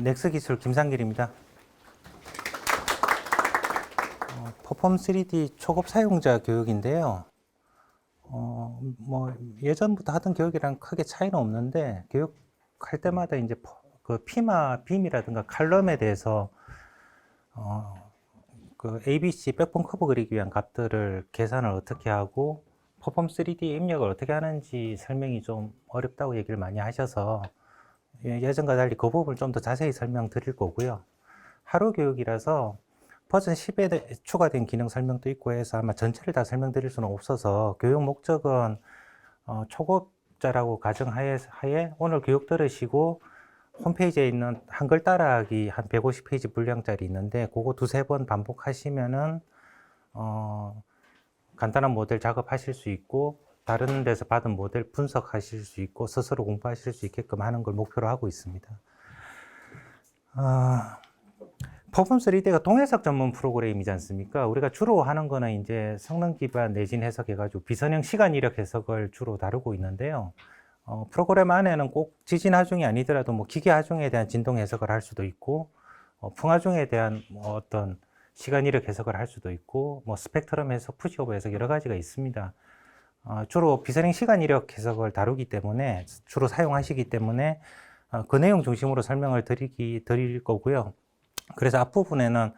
넥스 기술 김상길입니다. 퍼폼 3D 초급 사용자 교육인데요. 예전부터 하던 교육이랑 크게 차이는 없는데, 교육할 때마다 이제 그 피마, 빔이라든가 칼럼에 대해서, 그 ABC 백본 커브 그리기 위한 값들을 계산을 어떻게 하고, 퍼폼 3D 입력을 어떻게 하는지 설명이 좀 어렵다고 얘기를 많이 하셔서, 예전과 달리 그 부분을 좀 더 자세히 설명드릴 거고요. 하루 교육이라서 버전 10에 추가된 기능 설명도 있고 해서 아마 전체를 다 설명드릴 수는 없어서, 교육 목적은 초급자라고 가정하에 오늘 교육 들으시고 홈페이지에 있는 한글 따라하기 한 150페이지 분량짜리 있는데, 그거 두세 번 반복하시면은 간단한 모델 작업하실 수 있고, 다른 데서 받은 모델 분석하실 수 있고, 스스로 공부하실 수 있게끔 하는 걸 목표로 하고 있습니다. 퍼폼 3D가 동해석 전문 프로그램이지 않습니까? 우리가 주로 하는 거는 이제 성능 기반 내진 해석해가지고 비선형 시간 이력 해석을 주로 다루고 있는데요. 프로그램 안에는 꼭 지진 하중이 아니더라도 뭐 기계 하중에 대한 진동 해석을 할 수도 있고, 풍하중에 대한 어떤 시간 이력 해석을 할 수도 있고, 스펙트럼 해석, 푸시오버 해석 여러 가지가 있습니다. 주로 비선형 시간 이력 해석을 다루기 때문에, 주로 사용하시기 때문에 그 내용 중심으로 설명을 드릴 거고요. 그래서 앞부분에는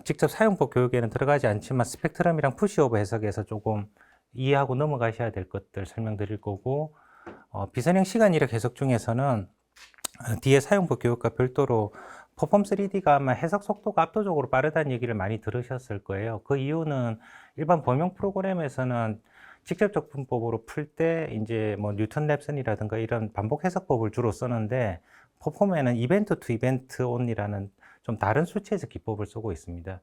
직접 사용법 교육에는 들어가지 않지만 스펙트럼이랑 푸시오버 해석에서 조금 이해하고 넘어가셔야 될 것들 설명드릴 거고, 비선형 시간 이력 해석 중에서는 뒤에 사용법 교육과 별도로 퍼폼 3D가 아마 해석 속도가 압도적으로 빠르다는 얘기를 많이 들으셨을 거예요. 그 이유는 일반 범용 프로그램에서는 직접적 분법으로 풀 때 이제 뉴턴 랩슨이라든가 이런 반복 해석법을 주로 쓰는데, 퍼폼에는 이벤트 투 이벤트 온이라는 좀 다른 수치해석 기법을 쓰고 있습니다.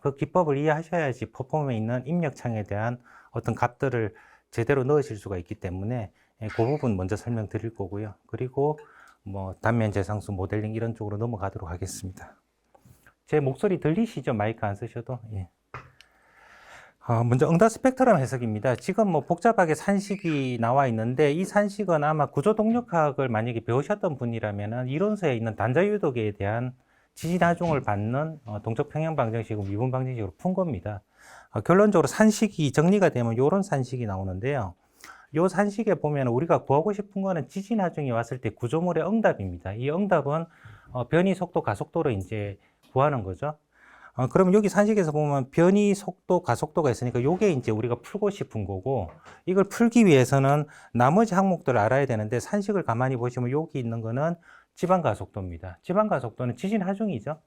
그 기법을 이해하셔야지 퍼폼에 있는 입력창에 대한 어떤 값들을 제대로 넣으실 수가 있기 때문에 그 부분 먼저 설명드릴 거고요. 그리고 단면 재상수, 모델링 이런 쪽으로 넘어가도록 하겠습니다. 제 목소리 들리시죠? 마이크 안 쓰셔도? 예. 먼저 응답 스펙트럼 해석입니다. 지금 복잡하게 산식이 나와 있는데, 이 산식은 아마 구조 동력학을 만약에 배우셨던 분이라면 이론서에 있는 단자 유도계에 대한 지진 하중을 받는 동적 평형 방정식이고 미분 방정식으로 푼 겁니다. 결론적으로 산식이 정리가 되면 이런 산식이 나오는데요. 이 산식에 보면 우리가 구하고 싶은 거는 지진 하중이 왔을 때 구조물의 응답입니다. 이 응답은 변이 속도, 가속도로 이제 구하는 거죠. 그럼 여기 산식에서 보면 변이 속도, 가속도가 있으니까 이게 이제 우리가 풀고 싶은 거고, 이걸 풀기 위해서는 나머지 항목들을 알아야 되는데, 산식을 가만히 보시면 여기 있는 거는 지방 가속도입니다. 지방 가속도는 지진 하중이죠.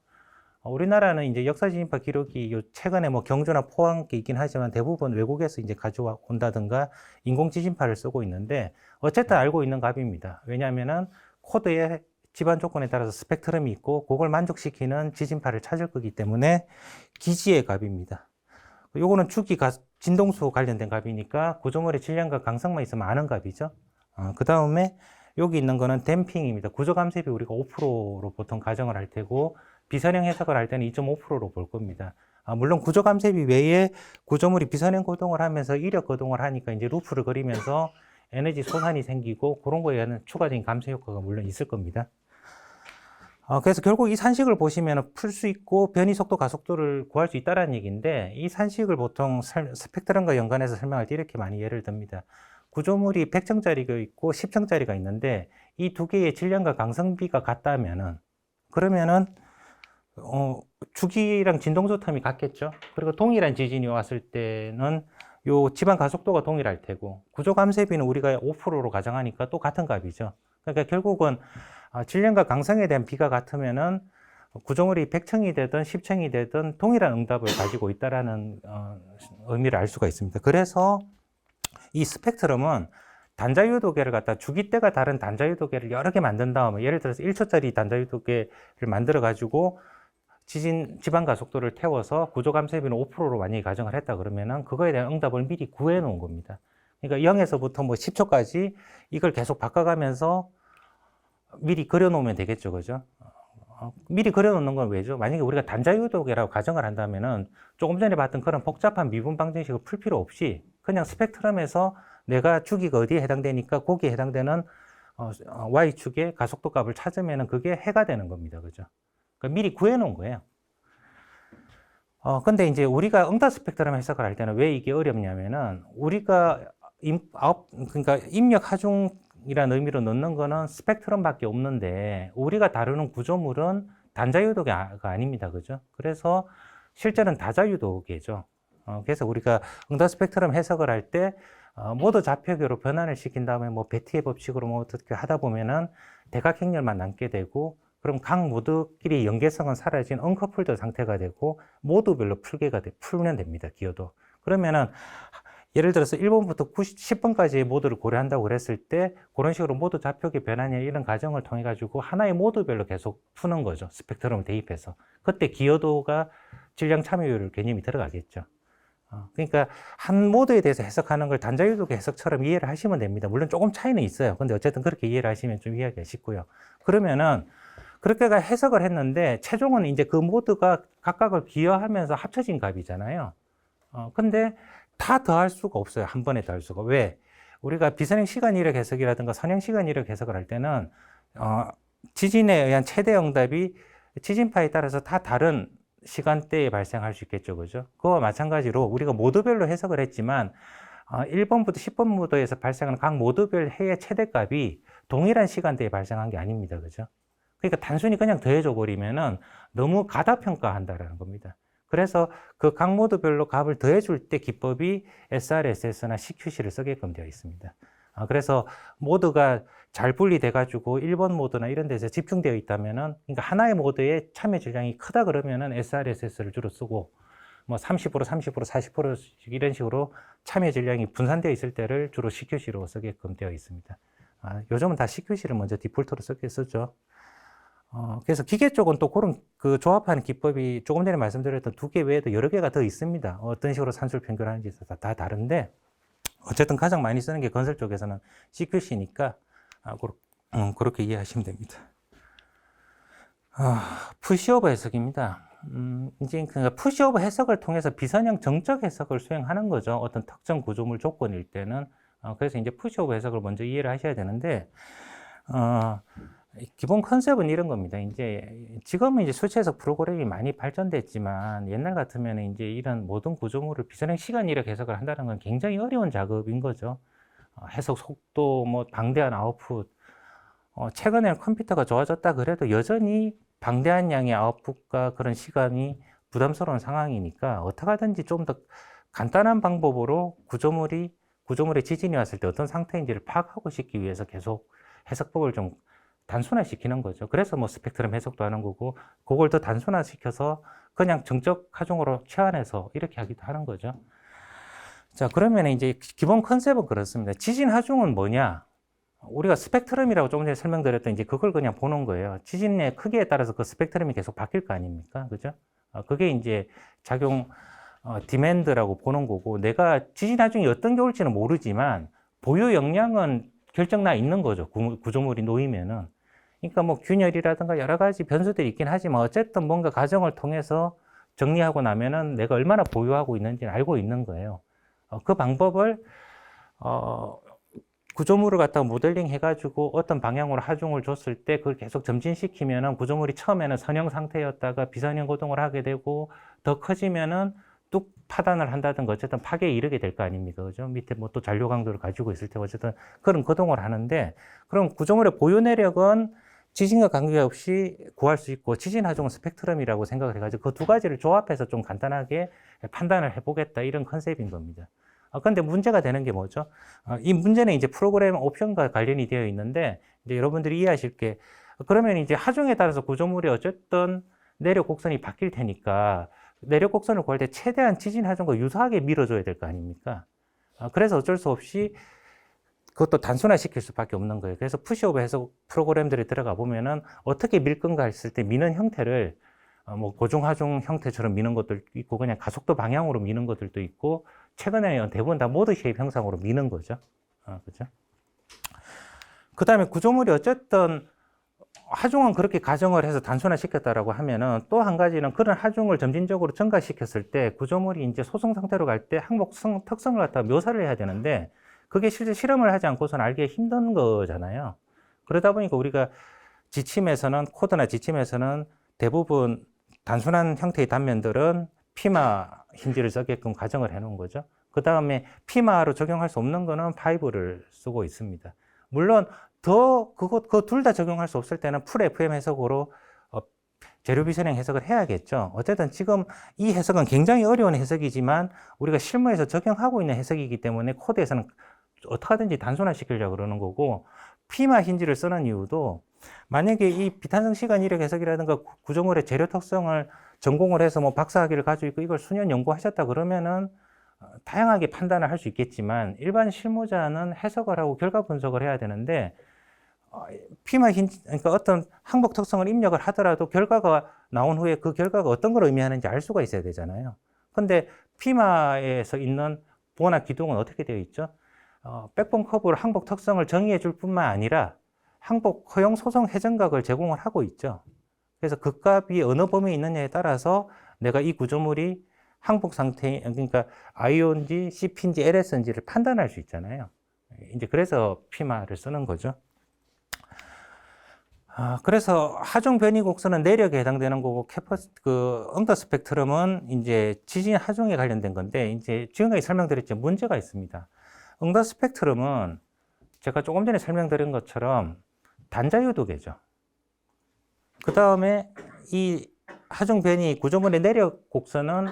우리나라는 이제 역사 지진파 기록이 최근에 경주나 포항 게 있긴 하지만 대부분 외국에서 이제 가져온다든가 인공 지진파를 쓰고 있는데, 어쨌든 알고 있는 값입니다. 왜냐하면은 코드에 집안 조건에 따라서 스펙트럼이 있고, 그걸 만족시키는 지진파를 찾을 거기 때문에 기지의 값입니다. 요거는 주기 진동수 관련된 값이니까 구조물의 질량과 강성만 있으면 아는 값이죠. 그 다음에 여기 있는 거는 댐핑입니다. 구조 감쇄비 우리가 5%로 보통 가정을 할 테고, 비선형 해석을 할 때는 2.5%로 볼 겁니다. 물론 구조 감쇄비 외에 구조물이 비선형 거동을 하면서 이력 거동을 하니까 이제 루프를 그리면서 에너지 소산이 생기고, 그런 거에 의한 추가적인 감쇄 효과가 물론 있을 겁니다. 그래서 결국 이 산식을 보시면 풀 수 있고 변이 속도, 가속도를 구할 수 있다는 얘기인데, 이 산식을 보통 스펙트럼과 연관해서 설명할 때 이렇게 많이 예를 듭니다. 구조물이 100층짜리가 있고 10층짜리가 있는데, 이 두 개의 질량과 강성비가 같다면은, 그러면은 주기랑 진동소 텀이 같겠죠. 그리고 동일한 지진이 왔을 때는 요 지방 가속도가 동일할 테고, 구조 감쇄비는 우리가 5%로 가정하니까 또 같은 값이죠. 그러니까 결국은 질량과 강성에 대한 비가 같으면은 구조물이 100층이 되든 10층이 되든 동일한 응답을 가지고 있다라는 의미를 알 수가 있습니다. 그래서 이 스펙트럼은 단자유도계를 갖다 주기대가 다른 단자유도계를 여러 개 만든 다음에, 예를 들어서 1초짜리 단자유도계를 만들어 가지고 지방 가속도를 태워서 구조 감쇄비는 5%로 만약에 가정을 했다 그러면은 그거에 대한 응답을 미리 구해 놓은 겁니다. 그러니까 0에서부터 10초까지 이걸 계속 바꿔가면서 미리 그려 놓으면 되겠죠. 그죠? 미리 그려 놓는 건 왜죠? 만약에 우리가 단자유도계라고 가정을 한다면은 조금 전에 봤던 그런 복잡한 미분 방정식을 풀 필요 없이 그냥 스펙트럼에서 내가 주기가 어디에 해당되니까 거기에 해당되는 Y축의 가속도 값을 찾으면 그게 해가 되는 겁니다. 그죠? 그러니까 미리 구해 놓은 거예요. 근데 이제 우리가 응답 스펙트럼 해석을 할 때는 왜 이게 어렵냐면은 우리가 그러니까 입력 하중이라는 의미로 넣는 거는 스펙트럼밖에 없는데 우리가 다루는 구조물은 단자유도가 아닙니다. 그죠? 그래서 실제는 다자유도계죠. 그래서 우리가 응답 스펙트럼 해석을 할 때 모두 좌표계로 변환을 시킨 다음에 뭐 베티의 법칙으로 뭐 어떻게 하다 보면은 대각행렬만 남게 되고 그럼 각 모드끼리 연계성은 사라진 언커플드 상태가 되고 모드별로 풀면 됩니다. 기어도. 그러면은 예를 들어서 1번부터 10번까지의 모드를 고려한다고 그랬을 때 그런 식으로 모드 좌표계 변환이나 이런 과정을 통해 가지고 하나의 모드별로 계속 푸는 거죠. 스펙트럼을 대입해서. 그때 기여도가 질량 참여율 개념이 들어가겠죠. 그러니까 한 모드에 대해서 해석하는 걸 단자유도 해석처럼 이해를 하시면 됩니다. 물론 조금 차이는 있어요. 근데 어쨌든 그렇게 이해를 하시면 좀 이해하기가 쉽고요. 그러면은 그렇게 해석을 했는데 최종은 이제 그 모드가 각각을 기여하면서 합쳐진 값이잖아요. 근데 다 더할 수가 없어요. 한 번에 더할 수가. 왜? 우리가 비선형 시간 이력 해석이라든가 선형 시간 이력 해석을 할 때는 지진에 의한 최대 응답이 지진파에 따라서 다 다른 시간대에 발생할 수 있겠죠. 그죠? 그와 마찬가지로 우리가 모드별로 해석을 했지만 1번부터 10번 모드에서 발생하는 각 모드별 해의 최대값이 동일한 시간대에 발생한 게 아닙니다. 그죠? 그러니까 단순히 그냥 더해줘 버리면은 너무 가다평가한다라는 겁니다. 그래서 그 각 모드별로 값을 더해줄 때 기법이 SRSS나 CQC를 쓰게끔 되어 있습니다. 그래서 모드가 잘 분리돼가지고 1번 모드나 이런 데서 집중되어 있다면은, 그러니까 하나의 모드에 참여 질량이 크다 그러면은 SRSS를 주로 쓰고, 뭐 30%, 40%씩 이런 식으로 참여 질량이 분산되어 있을 때를 주로 CQC로 쓰게끔 되어 있습니다. 요즘은 다 CQC를 먼저 디폴트로 쓰죠. 그래서 기계 쪽은 또 그런 그 조합하는 기법이 조금 전에 말씀드렸던 두 개 외에도 여러 개가 더 있습니다. 어떤 식으로 산술 변경하는지 다 다른데, 어쨌든 가장 많이 쓰는 게 건설 쪽에서는 CQC니까 그렇게 이해하시면 됩니다. 푸시오버 해석입니다. 이제 그러니까 푸시오버 해석을 통해서 비선형 정적 해석을 수행하는 거죠. 어떤 특정 구조물 조건일 때는. 그래서 이제 푸시오버 해석을 먼저 이해를 하셔야 되는데, 기본 컨셉은 이런 겁니다. 이제 지금은 이제 수치 해석 프로그램이 많이 발전됐지만 옛날 같으면 이제 이런 모든 구조물을 비선형 시간 이력 해석을 한다는 건 굉장히 어려운 작업인 거죠. 해석 속도, 뭐 방대한 아웃풋. 최근에는 컴퓨터가 좋아졌다 그래도 여전히 방대한 양의 아웃풋과 그런 시간이 부담스러운 상황이니까 어떻게 하든지 좀 더 간단한 방법으로 구조물에 지진이 왔을 때 어떤 상태인지를 파악하고 싶기 위해서 계속 해석법을 좀 단순화시키는 거죠. 그래서 뭐 스펙트럼 해석도 하는 거고, 그걸 더 단순화시켜서 그냥 정적 하중으로 치환해서 이렇게 하기도 하는 거죠. 자, 그러면 이제 기본 컨셉은 그렇습니다. 지진 하중은 뭐냐? 우리가 스펙트럼이라고 조금 전에 설명드렸던 이제 그걸 그냥 보는 거예요. 지진의 크기에 따라서 그 스펙트럼이 계속 바뀔 거 아닙니까? 그죠? 그게 이제 작용, 디맨드라고 보는 거고, 내가 지진 하중이 어떤 게 올지는 모르지만, 보유 역량은 결정나 있는 거죠. 구조물이 놓이면은. 그러니까 뭐 균열이라든가 여러 가지 변수들이 있긴 하지만 어쨌든 뭔가 과정을 통해서 정리하고 나면은 내가 얼마나 보유하고 있는지는 알고 있는 거예요. 그 방법을 구조물을 갖다가 모델링 해가지고 어떤 방향으로 하중을 줬을 때 그걸 계속 점진시키면은 구조물이 처음에는 선형 상태였다가 비선형 고동을 하게 되고 더 커지면은 뚝 파단을 한다든가 어쨌든 파괴에 이르게 될 거 아닙니까? 그죠? 밑에 뭐 또 잔류 강도를 가지고 있을 테고 어쨌든 그런 거동을 하는데, 그럼 구조물의 보유 내력은 지진과 관계없이 구할 수 있고 지진 하중은 스펙트럼이라고 생각을 해가지고 그 두 가지를 조합해서 좀 간단하게 판단을 해보겠다, 이런 컨셉인 겁니다. 그런데 문제가 되는 게 뭐죠? 이 문제는 이제 프로그램 옵션과 관련이 되어 있는데, 이제 여러분들이 이해하실 게, 그러면 이제 하중에 따라서 구조물이 어쨌든 내력 곡선이 바뀔 테니까 내력 곡선을 구할 때 최대한 지진 하중과 유사하게 밀어줘야 될 거 아닙니까? 그래서 어쩔 수 없이 그것도 단순화시킬 수밖에 없는 거예요. 그래서 푸시오버 해석 프로그램들이 들어가 보면은 어떻게 밀 건가 했을 때 미는 형태를 뭐 고중하중 형태처럼 미는 것도 있고 그냥 가속도 방향으로 미는 것들도 있고, 최근에는 대부분 다 모드 쉐입 형상으로 미는 거죠. 그죠? 그 다음에 구조물이 어쨌든 하중은 그렇게 가정을 해서 단순화시켰다라고 하면은 또 한 가지는 그런 하중을 점진적으로 증가시켰을 때 구조물이 이제 소성 상태로 갈 때 항목 특성을 갖다가 묘사를 해야 되는데, 그게 실제 실험을 하지 않고서는 알기 힘든 거잖아요. 그러다 보니까 우리가 지침에서는, 코드나 지침에서는 대부분 단순한 형태의 단면들은 피마 힌지를 쓰게끔 가정을 해 놓은 거죠. 그 다음에 피마로 적용할 수 없는 거는 파이브를 쓰고 있습니다. 물론 그 둘 다 적용할 수 없을 때는 풀 FM 해석으로 재료 비선행 해석을 해야겠죠. 어쨌든 지금 이 해석은 굉장히 어려운 해석이지만 우리가 실무에서 적용하고 있는 해석이기 때문에 코드에서는 어떻게든지 단순화시키려고 그러는 거고, 피마 힌지를 쓰는 이유도 만약에 이 비탄성 시간 이력 해석이라든가 구조물의 재료 특성을 전공을 해서 뭐 박사학위를 가지고 있고 이걸 수년 연구하셨다 그러면은 다양하게 판단을 할 수 있겠지만, 일반 실무자는 해석을 하고 결과 분석을 해야 되는데, 피마 힌지, 그러니까 어떤 항복 특성을 입력을 하더라도 결과가 나온 후에 그 결과가 어떤 걸 의미하는지 알 수가 있어야 되잖아요. 근데 피마에서 있는 보호나 기둥은 어떻게 되어 있죠? 백본 커브로 항복 특성을 정의해 줄 뿐만 아니라 항복 허용 소송 회전각을 제공을 하고 있죠. 그래서 그 값이 어느 범위에 있느냐에 따라서 내가 이 구조물이 항복 상태, 그러니까 IO인지 CP인지 LS인지를 판단할 수 있잖아요. 이제 그래서 피마를 쓰는 거죠. 그래서 하중 변이 곡선은 내력에 해당되는 거고, 응더 스펙트럼은 이제 지진 하중에 관련된 건데, 이제 지금까지 설명드렸지만 문제가 있습니다. 응더 스펙트럼은 제가 조금 전에 설명드린 것처럼 단자유도계죠. 그 다음에 이 하중 변이 구조물의 내력 곡선은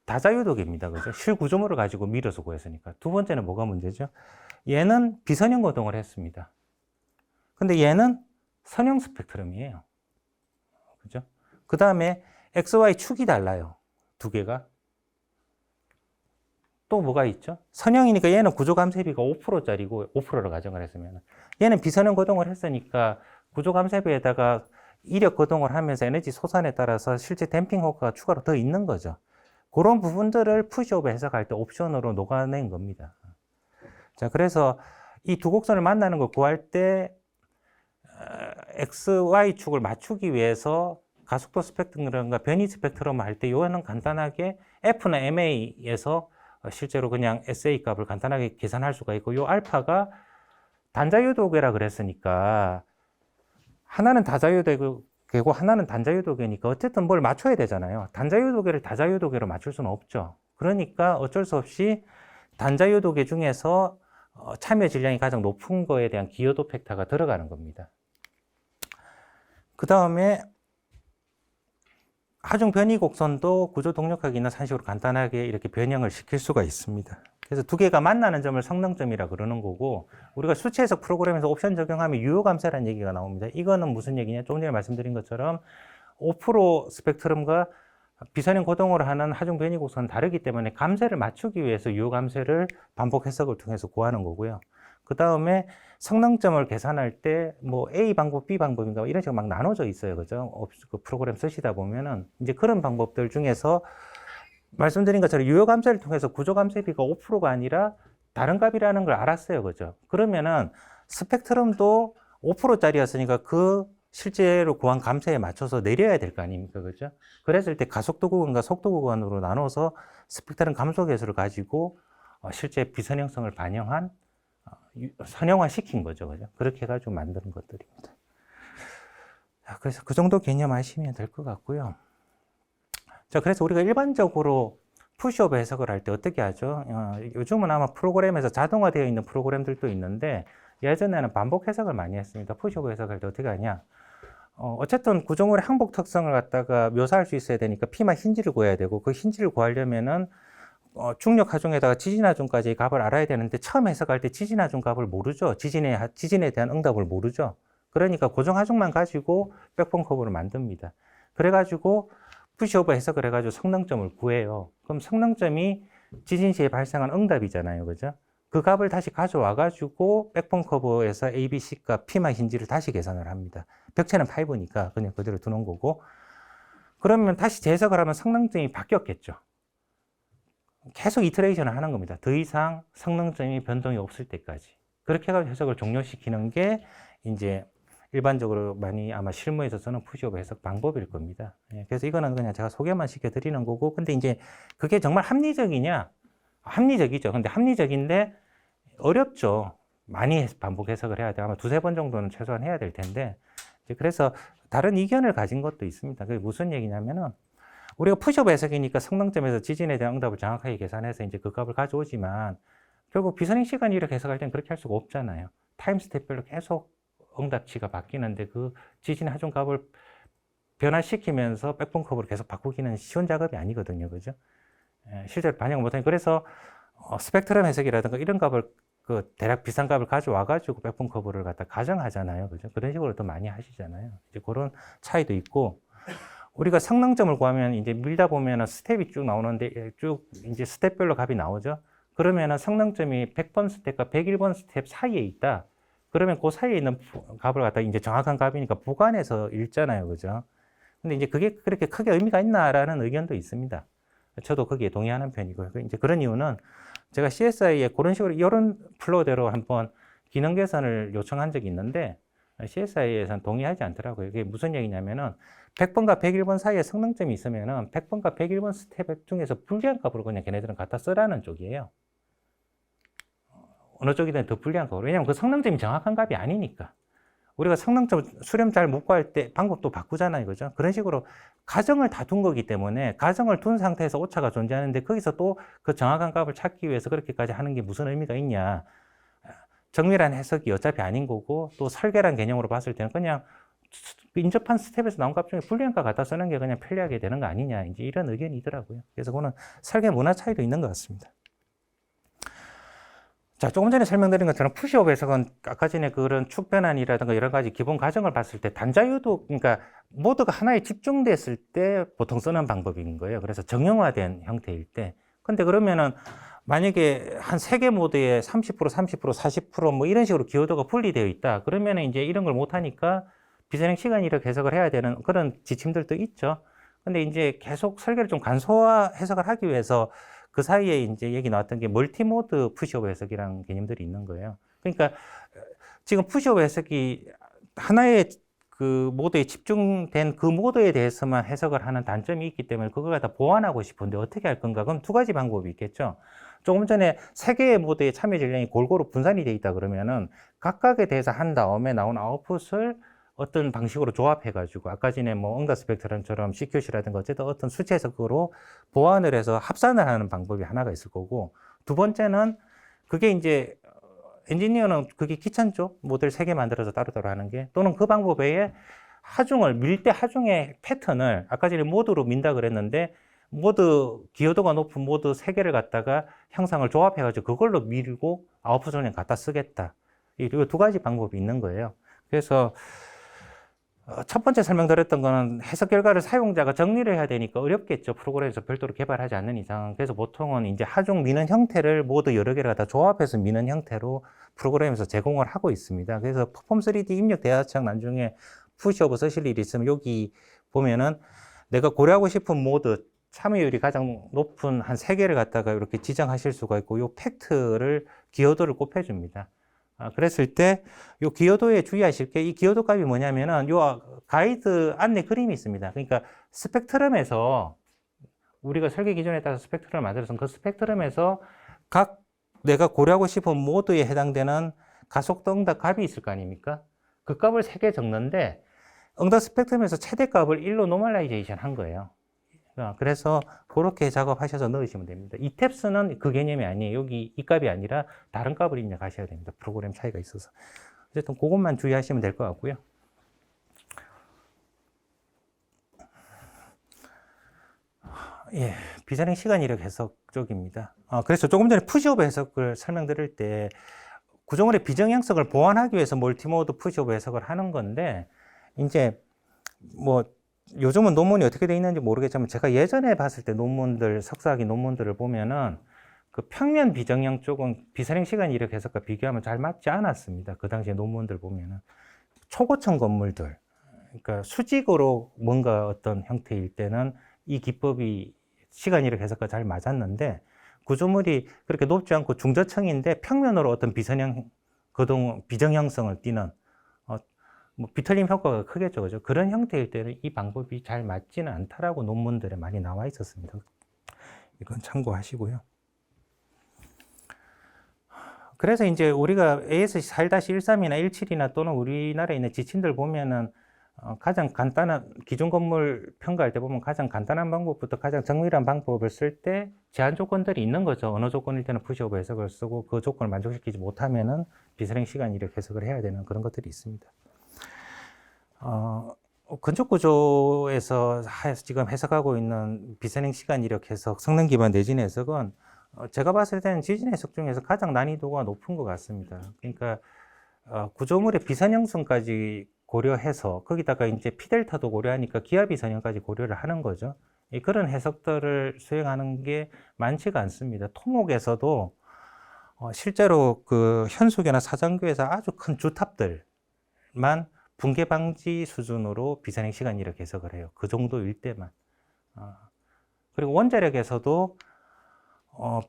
다자유도계입니다. 그죠? 실구조물을 가지고 밀어서 구했으니까. 두 번째는 뭐가 문제죠? 얘는 비선형 거동을 했습니다. 근데 얘는 선형 스펙트럼이에요. 그죠? 그 다음에 XY 축이 달라요. 두 개가. 또 뭐가 있죠? 선형이니까 얘는 구조감쇄비가 5%짜리고 5%를 가정을 했으면, 얘는 비선형 거동을 했으니까 구조감쇄비에다가 이력 거동을 하면서 에너지 소산에 따라서 실제 댐핑 효과가 추가로 더 있는 거죠. 그런 부분들을 푸시오버 해석할 때 옵션으로 녹아낸 겁니다. 자, 그래서 이 두 곡선을 만나는 걸 구할 때 XY축을 맞추기 위해서 가속도 스펙트럼과 변이 스펙트럼 할 때 요거는 간단하게 F나 MA에서 실제로 그냥 SA 값을 간단하게 계산할 수가 있고, 요 알파가 단자유도계라 그랬으니까 하나는 다자유도계고 하나는 단자유도계니까 어쨌든 뭘 맞춰야 되잖아요. 단자유도계를 다자유도계로 맞출 수는 없죠. 그러니까 어쩔 수 없이 단자유도계 중에서 참여 질량이 가장 높은 거에 대한 기여도 팩터가 들어가는 겁니다. 그 다음에 하중 변이 곡선도 구조 동력학이 있는 산식으로 간단하게 이렇게 변형을 시킬 수가 있습니다. 그래서 두 개가 만나는 점을 성능점이라 그러는 거고, 우리가 수치 해석 프로그램에서 옵션 적용하면 유효감쇄라는 얘기가 나옵니다. 이거는 무슨 얘기냐? 조금 전에 말씀드린 것처럼 5% 스펙트럼과 비선형 고동으로 하는 하중 변이 곡선은 다르기 때문에 감쇄를 맞추기 위해서 유효감쇄를 반복 해석을 통해서 구하는 거고요. 그 다음에 성능점을 계산할 때 뭐 A 방법, B 방법인가 이런 식으로 막 나눠져 있어요. 그죠? 그 프로그램 쓰시다 보면은 이제 그런 방법들 중에서 말씀드린 것처럼 유효감쇄를 통해서 구조감쇄비가 5%가 아니라 다른 값이라는 걸 알았어요. 그죠? 그러면은 스펙트럼도 5%짜리였으니까 그 실제로 구한 감쇄에 맞춰서 내려야 될 거 아닙니까? 그죠? 그랬을 때 가속도 구간과 속도 구간으로 나눠서 스펙트럼 감소 계수를 가지고 실제 비선형성을 반영한 선형화 시킨 거죠. 그죠? 그렇게 해가지고 만드는 것들입니다. 그래서 그 정도 개념 아시면 될 것 같고요. 자, 그래서 우리가 일반적으로 푸시오버 해석을 할 때 어떻게 하죠? 요즘은 아마 프로그램에서 자동화되어 있는 프로그램들도 있는데, 예전에는 반복 해석을 많이 했습니다. 푸시오버 해석할 때 어떻게 하냐? 어쨌든 구조물의 항복 특성을 갖다가 묘사할 수 있어야 되니까 피마 힌지를 구해야 되고, 그 힌지를 구하려면은 중력 하중에다가 지진 하중까지 값을 알아야 되는데, 처음 해석할 때 지진 하중 값을 모르죠. 지진에 대한 응답을 모르죠. 그러니까 고정 하중만 가지고 백본 커브를 만듭니다. 그래가지고 푸시오버 해석을 해가지고 성능점을 구해요. 그럼 성능점이 지진 시에 발생한 응답이잖아요. 그죠? 그 값을 다시 가져와가지고 백본 커브에서 ABC 값 피마 힌지를 다시 계산을 합니다. 벽체는 5니까 그냥 그대로 두는 거고, 그러면 다시 재해석을 하면 성능점이 바뀌었겠죠. 계속 이터레이션을 하는 겁니다. 더 이상 성능점이 변동이 없을 때까지. 그렇게 해서 해석을 종료시키는 게 이제 일반적으로 많이 아마 실무에서 쓰는 푸시오버 해석 방법일 겁니다. 그래서 이거는 그냥 제가 소개만 시켜드리는 거고, 근데 이제 그게 정말 합리적이냐? 합리적이죠. 근데 합리적인데 어렵죠. 많이 반복 해석을 해야 돼요. 아마 두세 번 정도는 최소한 해야 될 텐데, 이제 그래서 다른 이견을 가진 것도 있습니다. 그게 무슨 얘기냐면은, 우리가 푸시업 해석이니까 성능점에서 지진에 대한 응답을 정확하게 계산해서 이제 그 값을 가져오지만, 결국 비선행 시간 이력 해석할 때는 그렇게 할 수가 없잖아요. 타임 스텝별로 계속 응답치가 바뀌는데 그 지진 하중 값을 변화시키면서 백분 커브로 계속 바꾸기는 쉬운 작업이 아니거든요. 그죠? 실제로 반영을 못하니 그래서 스펙트럼 해석이라든가 이런 값을 그 대략 비싼 값을 가져와가지고 백분 커브를 갖다 가정하잖아요. 그죠? 그런 식으로 더 많이 하시잖아요. 이제 그런 차이도 있고, 우리가 성능점을 구하면 이제 밀다 보면은 스텝이 쭉 나오는데 쭉 이제 스텝별로 값이 나오죠. 그러면은 성능점이 100번 스텝과 101번 스텝 사이에 있다. 그러면 그 사이에 있는 값을 갖다 이제 정확한 값이니까 부관해서 읽잖아요. 그죠? 근데 이제 그게 그렇게 크게 의미가 있나라는 의견도 있습니다. 저도 거기에 동의하는 편이고요. 이제 그런 이유는 제가 CSI에 그런 식으로 이런 플로우대로 한번 기능 개선을 요청한 적이 있는데 CSI에서는 동의하지 않더라고요. 이게 무슨 얘기냐면은 100번과 101번 사이에 성능점이 있으면은 100번과 101번 스텝 중에서 불리한 값으로 그냥 걔네들은 갖다 쓰라는 쪽이에요. 어느 쪽이든 더 불리한 값으로. 왜냐면 그 성능점이 정확한 값이 아니니까. 우리가 성능점 수렴 잘 못 구할 때 방법도 바꾸잖아요. 그죠? 그런 식으로 가정을 다 둔 거기 때문에 가정을 둔 상태에서 오차가 존재하는데 거기서 또 그 정확한 값을 찾기 위해서 그렇게까지 하는 게 무슨 의미가 있냐. 정밀한 해석이 어차피 아닌 거고 또 설계란 개념으로 봤을 때는 그냥 인접한 스텝에서 나온 값 중에 불리한 값 갖다 쓰는 게 그냥 편리하게 되는 거 아니냐. 이제 이런 의견이 있더라고요. 그래서 그거는 설계 문화 차이도 있는 것 같습니다. 자, 조금 전에 설명드린 것처럼 푸시업 해석은 아까 전에 그런 축 변환이라든가 여러 가지 기본 가정을 봤을 때 단자유도, 그러니까 모두가 하나에 집중됐을 때 보통 쓰는 방법인 거예요. 그래서 정형화된 형태일 때. 근데 그러면은 만약에 한 3개 모드에 30%, 30%, 40%뭐 이런 식으로 기여도가 분리되어 있다. 그러면은 이제 이런 걸 못하니까 비선행 시간 이력 해석을 해야 되는 그런 지침들도 있죠. 근데 이제 계속 설계를 좀 간소화 해석을 하기 위해서 그 사이에 이제 얘기 나왔던 게 멀티모드 푸시업 해석이라는 개념들이 있는 거예요. 그러니까 지금 푸시업 해석이 하나의 그 모드에 집중된 그 모드에 대해서만 해석을 하는 단점이 있기 때문에 그걸 갖다 보완하고 싶은데 어떻게 할 건가? 그럼 두 가지 방법이 있겠죠. 조금 전에 3개의 모드에 참여 전량이 골고루 분산이 돼 있다 그러면은 각각에 대해서 한 다음에 나온 아웃풋을 어떤 방식으로 조합해가지고 아까 전에 뭐 응답 스펙트럼처럼 CQC라든가 어쨌든 어떤 수치 해석으로 보완을 해서 합산을 하는 방법이 하나가 있을 거고, 두 번째는 그게 이제 엔지니어는 그게 귀찮죠. 모델 3개 만들어서 따로따로 하는 게. 또는 그 방법 외에 하중을 밀 때 하중의 패턴을 아까 전에 모드로 민다 그랬는데 모드 기여도가 높은 모드 3개를 갖다가 형상을 조합해가지고 그걸로 밀고 아웃풋을 그냥 갖다 쓰겠다. 이 두 가지 방법이 있는 거예요. 그래서 첫 번째 설명드렸던 거는 해석 결과를 사용자가 정리를 해야 되니까 어렵겠죠. 프로그램에서 별도로 개발하지 않는 이상. 그래서 보통은 이제 하중 미는 형태를 모두 여러 개를 갖다 조합해서 미는 형태로 프로그램에서 제공을 하고 있습니다. 그래서 퍼폼 3D 입력 대하창 나중에 푸시오버 쓰실 일이 있으면 여기 보면은 내가 고려하고 싶은 모드 참여율이 가장 높은 한 3개를 갖다가 이렇게 지정하실 수가 있고 요 팩트를 기여도를 곱해줍니다. 그랬을 때 요 기여도에 주의하실 게 이 기여도 값이 뭐냐면은 요 가이드 안내 그림이 있습니다. 그러니까 스펙트럼에서 우리가 설계 기준에 따라서 스펙트럼을 만들어서 그 스펙트럼에서 각 내가 고려하고 싶은 모드에 해당되는 가속도 응답 값이 있을 거 아닙니까? 그 값을 3개 적는데 응답 스펙트럼에서 최대 값을 1로 노멀라이제이션 한 거예요. 그래서 그렇게 작업하셔서 넣으시면 됩니다. 이 탭스는 그 개념이 아니에요. 여기 이 값이 아니라 다른 값을 입력하셔야 됩니다. 프로그램 차이가 있어서. 어쨌든 그것만 주의하시면 될 것 같고요. 예, 비선행 시간 이력 해석 쪽입니다. 그래서 조금 전에 푸시오버 해석을 설명드릴 때 구조물의 비정형성을 보완하기 위해서 멀티모드 푸시오버 해석을 하는 건데 이제 뭐 요즘은 논문이 어떻게 돼 있는지 모르겠지만 제가 예전에 봤을 때 논문들, 석사학위 논문들을 보면은 그 평면 비정형 쪽은 비선행 시간 이력 해석과 비교하면 잘 맞지 않았습니다. 그 당시에 논문들 보면은 초고층 건물들, 그러니까 수직으로 뭔가 어떤 형태일 때는 이 기법이 시간 이력 해석과 잘 맞았는데 구조물이 그렇게 높지 않고 중저층인데 평면으로 어떤 비선형 거동 비정형성을 띠는 뭐 비틀림 효과가 크겠죠, 그죠? 그런 형태일 때는 이 방법이 잘 맞지는 않다라고 논문들에 많이 나와 있었습니다. 이건 참고하시고요. 그래서 이제 우리가 AS41-13이나 17이나 또는 우리나라에 있는 지침들 보면은 가장 간단한 기존 건물 평가할 때 보면 가장 간단한 방법부터 가장 정밀한 방법을 쓸 때 제한 조건들이 있는 거죠. 어느 조건일 때는 푸시오버 해석을 쓰고 그 조건을 만족시키지 못하면은 비선행 시간 이력 해석을 해야 되는 그런 것들이 있습니다. 건축 구조에서 지금 해석하고 있는 비선행 시간 이력 해석, 성능 기반 내진 해석은 제가 봤을 때는 지진 해석 중에서 가장 난이도가 높은 것 같습니다. 그러니까 구조물의 비선형성까지 고려해서 거기다가 이제 피델타도 고려하니까 기하 비선형까지 고려를 하는 거죠. 그런 해석들을 수행하는 게 많지가 않습니다. 토목에서도 실제로 그 현수교나 사장교에서 아주 큰 주탑들만 붕괴 방지 수준으로 비선행 시간 이력 해석을 해요. 그 정도일 때만. 그리고 원자력에서도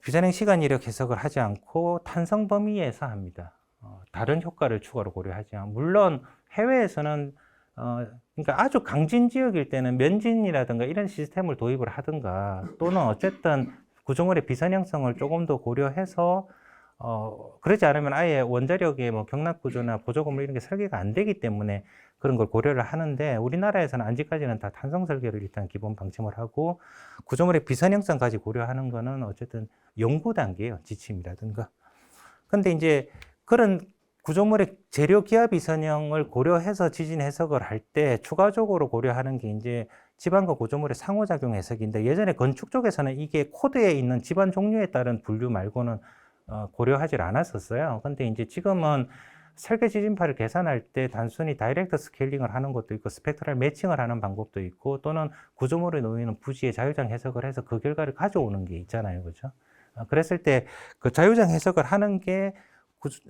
비선행 시간 이력 해석을 하지 않고 탄성 범위에서 합니다. 다른 효과를 추가로 고려하지 않고. 물론 해외에서는 그러니까 아주 강진 지역일 때는 면진이라든가 이런 시스템을 도입을 하든가 또는 어쨌든 구조물의 비선형성을 조금 더 고려해서 그러지 않으면 아예 원자력의 뭐 경락 구조나 보조 건물 이런 게 설계가 안 되기 때문에 그런 걸 고려를 하는데 우리나라에서는 아직까지는 다 탄성 설계를 일단 기본 방침을 하고 구조물의 비선형성까지 고려하는 거는 어쨌든 연구 단계예요. 지침이라든가. 근데 이제 그런 구조물의 재료 기하 비선형을 고려해서 지진 해석을 할 때 추가적으로 고려하는 게 이제 집안과 구조물의 상호작용 해석인데 예전에 건축 쪽에서는 이게 코드에 있는 집안 종류에 따른 분류 말고는 고려하지 않았었어요. 근데 이제 지금은 설계 지진파를 계산할 때 단순히 다이렉트 스케일링을 하는 것도 있고 스펙트럴 매칭을 하는 방법도 있고 또는 구조물에 놓이는 부지의 자유장 해석을 해서 그 결과를 가져오는 게 있잖아요. 그죠? 그랬을 때 그 자유장 해석을 하는 게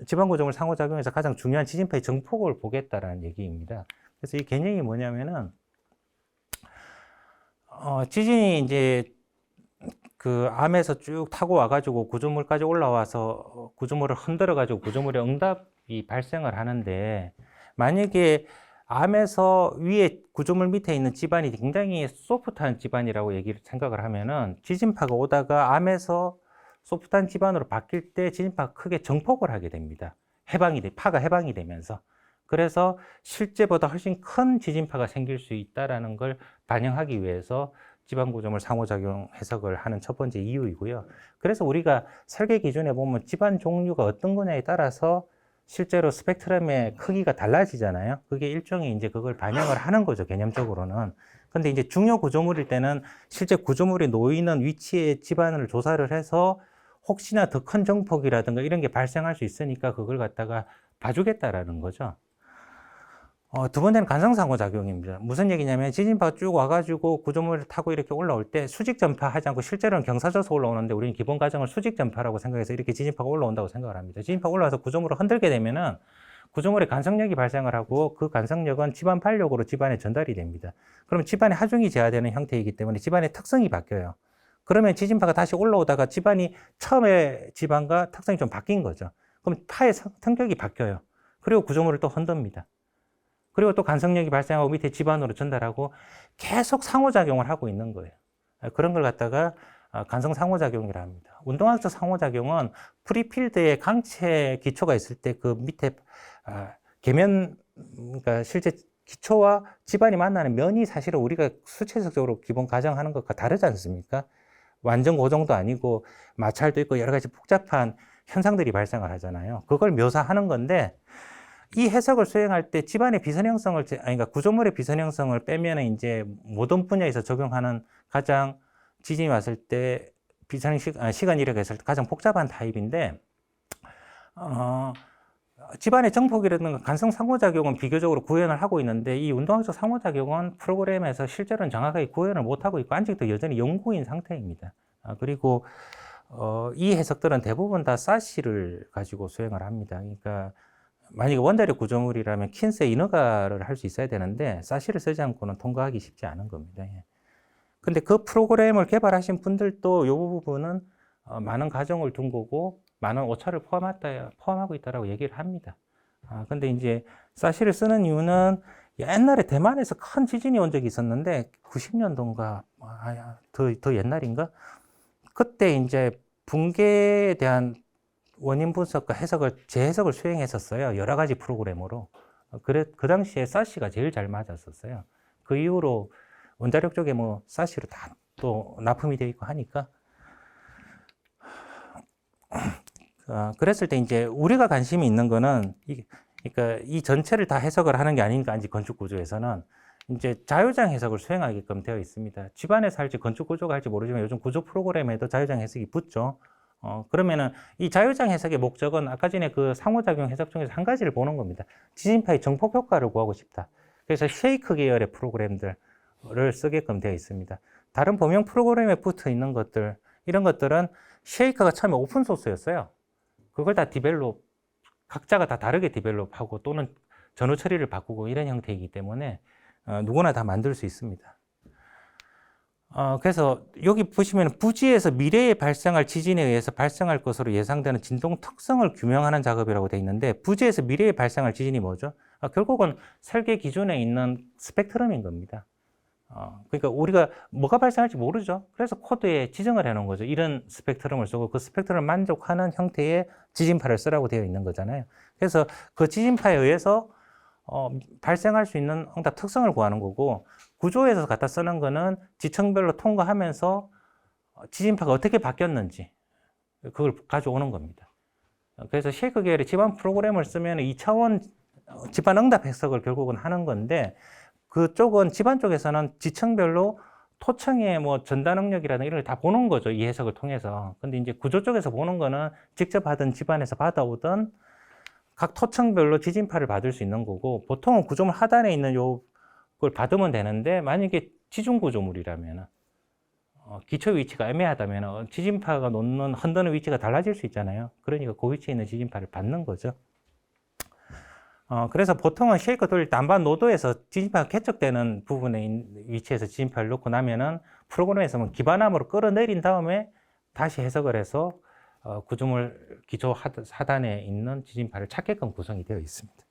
지방 구조물 상호작용에서 가장 중요한 지진파의 정폭을 보겠다라는 얘기입니다. 그래서 이 개념이 뭐냐면은 지진이 이제 그 암에서 쭉 타고 와가지고 구조물까지 올라와서 구조물을 흔들어가지고 구조물의 응답이 발생을 하는데 만약에 암에서 위에 구조물 밑에 있는 지반이 굉장히 소프트한 지반이라고 생각을 하면은 지진파가 오다가 암에서 소프트한 지반으로 바뀔 때 지진파가 크게 정폭을 하게 됩니다. 파가 해방이 되면서. 그래서 실제보다 훨씬 큰 지진파가 생길 수 있다는 걸 반영하기 위해서 지반구조물 상호작용 해석을 하는 첫 번째 이유이고요. 그래서 우리가 설계 기준에 보면 지반 종류가 어떤 거냐에 따라서 실제로 스펙트럼의 크기가 달라지잖아요. 그게 일종의 이제 그걸 반영을 하는 거죠, 개념적으로는. 근데 이제 중요 구조물일 때는 실제 구조물이 놓이는 위치의 지반을 조사를 해서 혹시나 더 큰 정폭이라든가 이런 게 발생할 수 있으니까 그걸 갖다가 봐주겠다라는 거죠. 두 번째는 간성상호작용입니다. 무슨 얘기냐면 지진파가 쭉 와가지고 구조물을 타고 이렇게 올라올 때 수직전파 하지 않고 실제로는 경사져서 올라오는데 우리는 기본 가정을 수직전파라고 생각해서 이렇게 지진파가 올라온다고 생각을 합니다. 지진파가 올라와서 구조물을 흔들게 되면은 구조물에 간성력이 발생을 하고 그 간성력은 집안 반력으로 집안에 전달이 됩니다. 그럼 집안의 하중이 제하되는 형태이기 때문에 집안의 특성이 바뀌어요. 그러면 지진파가 다시 올라오다가 집안이 처음에 집안과 특성이 좀 바뀐 거죠. 그럼 파의 성격이 바뀌어요. 그리고 구조물을 또 흔듭니다. 그리고 또 간성력이 발생하고 밑에 집안으로 전달하고 계속 상호작용을 하고 있는 거예요. 그런 걸 갖다가 간성 상호작용이라 합니다. 운동학적 상호작용은 프리필드에 강체 기초가 있을 때 그 밑에 계면, 그러니까 실제 기초와 집안이 만나는 면이 사실은 우리가 수체적으로 기본 가정하는 것과 다르지 않습니까? 완전 고정도 아니고 마찰도 있고 여러 가지 복잡한 현상들이 발생을 하잖아요. 그걸 묘사하는 건데 이 해석을 수행할 때 집안의 비선형성을, 그러니까 구조물의 비선형성을 빼면 이제 모든 분야에서 적용하는 가장 지진이 왔을 때 비선형 시간 이력에 있을 때 가장 복잡한 타입인데, 집안의 정폭이라든가 간성 상호작용은 비교적으로 구현을 하고 있는데 이 운동학적 상호작용은 프로그램에서 실제로는 정확하게 구현을 못하고 있고 아직도 여전히 연구인 상태입니다. 그리고 이 해석들은 대부분 다 사시를 가지고 수행을 합니다. 그러니까 만약에 원자력 구조물이라면 킨스 인허가를 할 수 있어야 되는데 사시를 쓰지 않고는 통과하기 쉽지 않은 겁니다. 근데 그 프로그램을 개발하신 분들도 이 부분은 많은 가정을 둔 거고 많은 오차를 포함하고 있다라고 얘기를 합니다. 근데 이제 사시를 쓰는 이유는 옛날에 대만에서 큰 지진이 온 적이 있었는데 90년도인가 더 옛날인가? 그때 이제 붕괴에 대한 원인 분석과 해석을 재해석을 수행했었어요. 여러 가지 프로그램으로. 그 당시에 사시가 제일 잘 맞았었어요. 그 이후로 원자력 쪽에 뭐 사시로 다 또 납품이 되어 있고 하니까 그랬을 때 이제 우리가 관심이 있는 거는 그러니까 이 전체를 다 해석을 하는 게 아닌가, 이제 건축 구조에서는 이제 자유장 해석을 수행하게끔 되어 있습니다. 집안에서 할지 건축 구조가 할지 모르지만 요즘 구조 프로그램에도 자유장 해석이 붙죠. 그러면은 이 자유장 해석의 목적은 아까 전에 그 상호작용 해석 중에서 한 가지를 보는 겁니다. 지진파의 정폭 효과를 구하고 싶다. 그래서 쉐이크 계열의 프로그램들을 쓰게끔 되어 있습니다. 다른 범용 프로그램에 붙어 있는 것들, 이런 것들은 쉐이크가 처음에 오픈소스였어요. 그걸 다 디벨롭, 각자가 다 다르게 디벨롭하고 또는 전후 처리를 바꾸고 이런 형태이기 때문에 누구나 다 만들 수 있습니다. 그래서 여기 보시면 부지에서 미래에 발생할 지진에 의해서 발생할 것으로 예상되는 진동 특성을 규명하는 작업이라고 되어 있는데, 부지에서 미래에 발생할 지진이 뭐죠? 결국은 설계 기준에 있는 스펙트럼인 겁니다. 그러니까 우리가 뭐가 발생할지 모르죠. 그래서 코드에 지정을 해놓은 거죠. 이런 스펙트럼을 쓰고 그 스펙트럼을 만족하는 형태의 지진파를 쓰라고 되어 있는 거잖아요. 그래서 그 지진파에 의해서 발생할 수 있는 응답 특성을 구하는 거고, 구조에서 갖다 쓰는 거는 지층별로 통과하면서 지진파가 어떻게 바뀌었는지 그걸 가져오는 겁니다. 그래서 쉐이크 계열의 집안 프로그램을 쓰면 2차원 집안 응답 해석을 결국은 하는 건데, 그쪽은 집안 쪽에서는 지층별로 토층의 뭐 전달 능력이라든가 이런 걸 다 보는 거죠. 이 해석을 통해서. 근데 이제 구조 쪽에서 보는 거는 직접 하던 집안에서 받아오던 각 토층별로 지진파를 받을 수 있는 거고, 보통은 구조물 하단에 있는 요걸 받으면 되는데, 만약에 지중 구조물이라면 기초 위치가 애매하다면 지진파가 놓는 흔드는 위치가 달라질 수 있잖아요. 그러니까 그 위치에 있는 지진파를 받는 거죠. 그래서 보통은 쉐이크 돌릴 때 안반 노도에서 지진파가 개척되는 부분에 위치에서 지진파를 놓고 나면은 프로그램에서는 기반함으로 끌어내린 다음에 다시 해석을 해서 구조물 기초 하단에 있는 지진파를 찾게끔 구성이 되어 있습니다.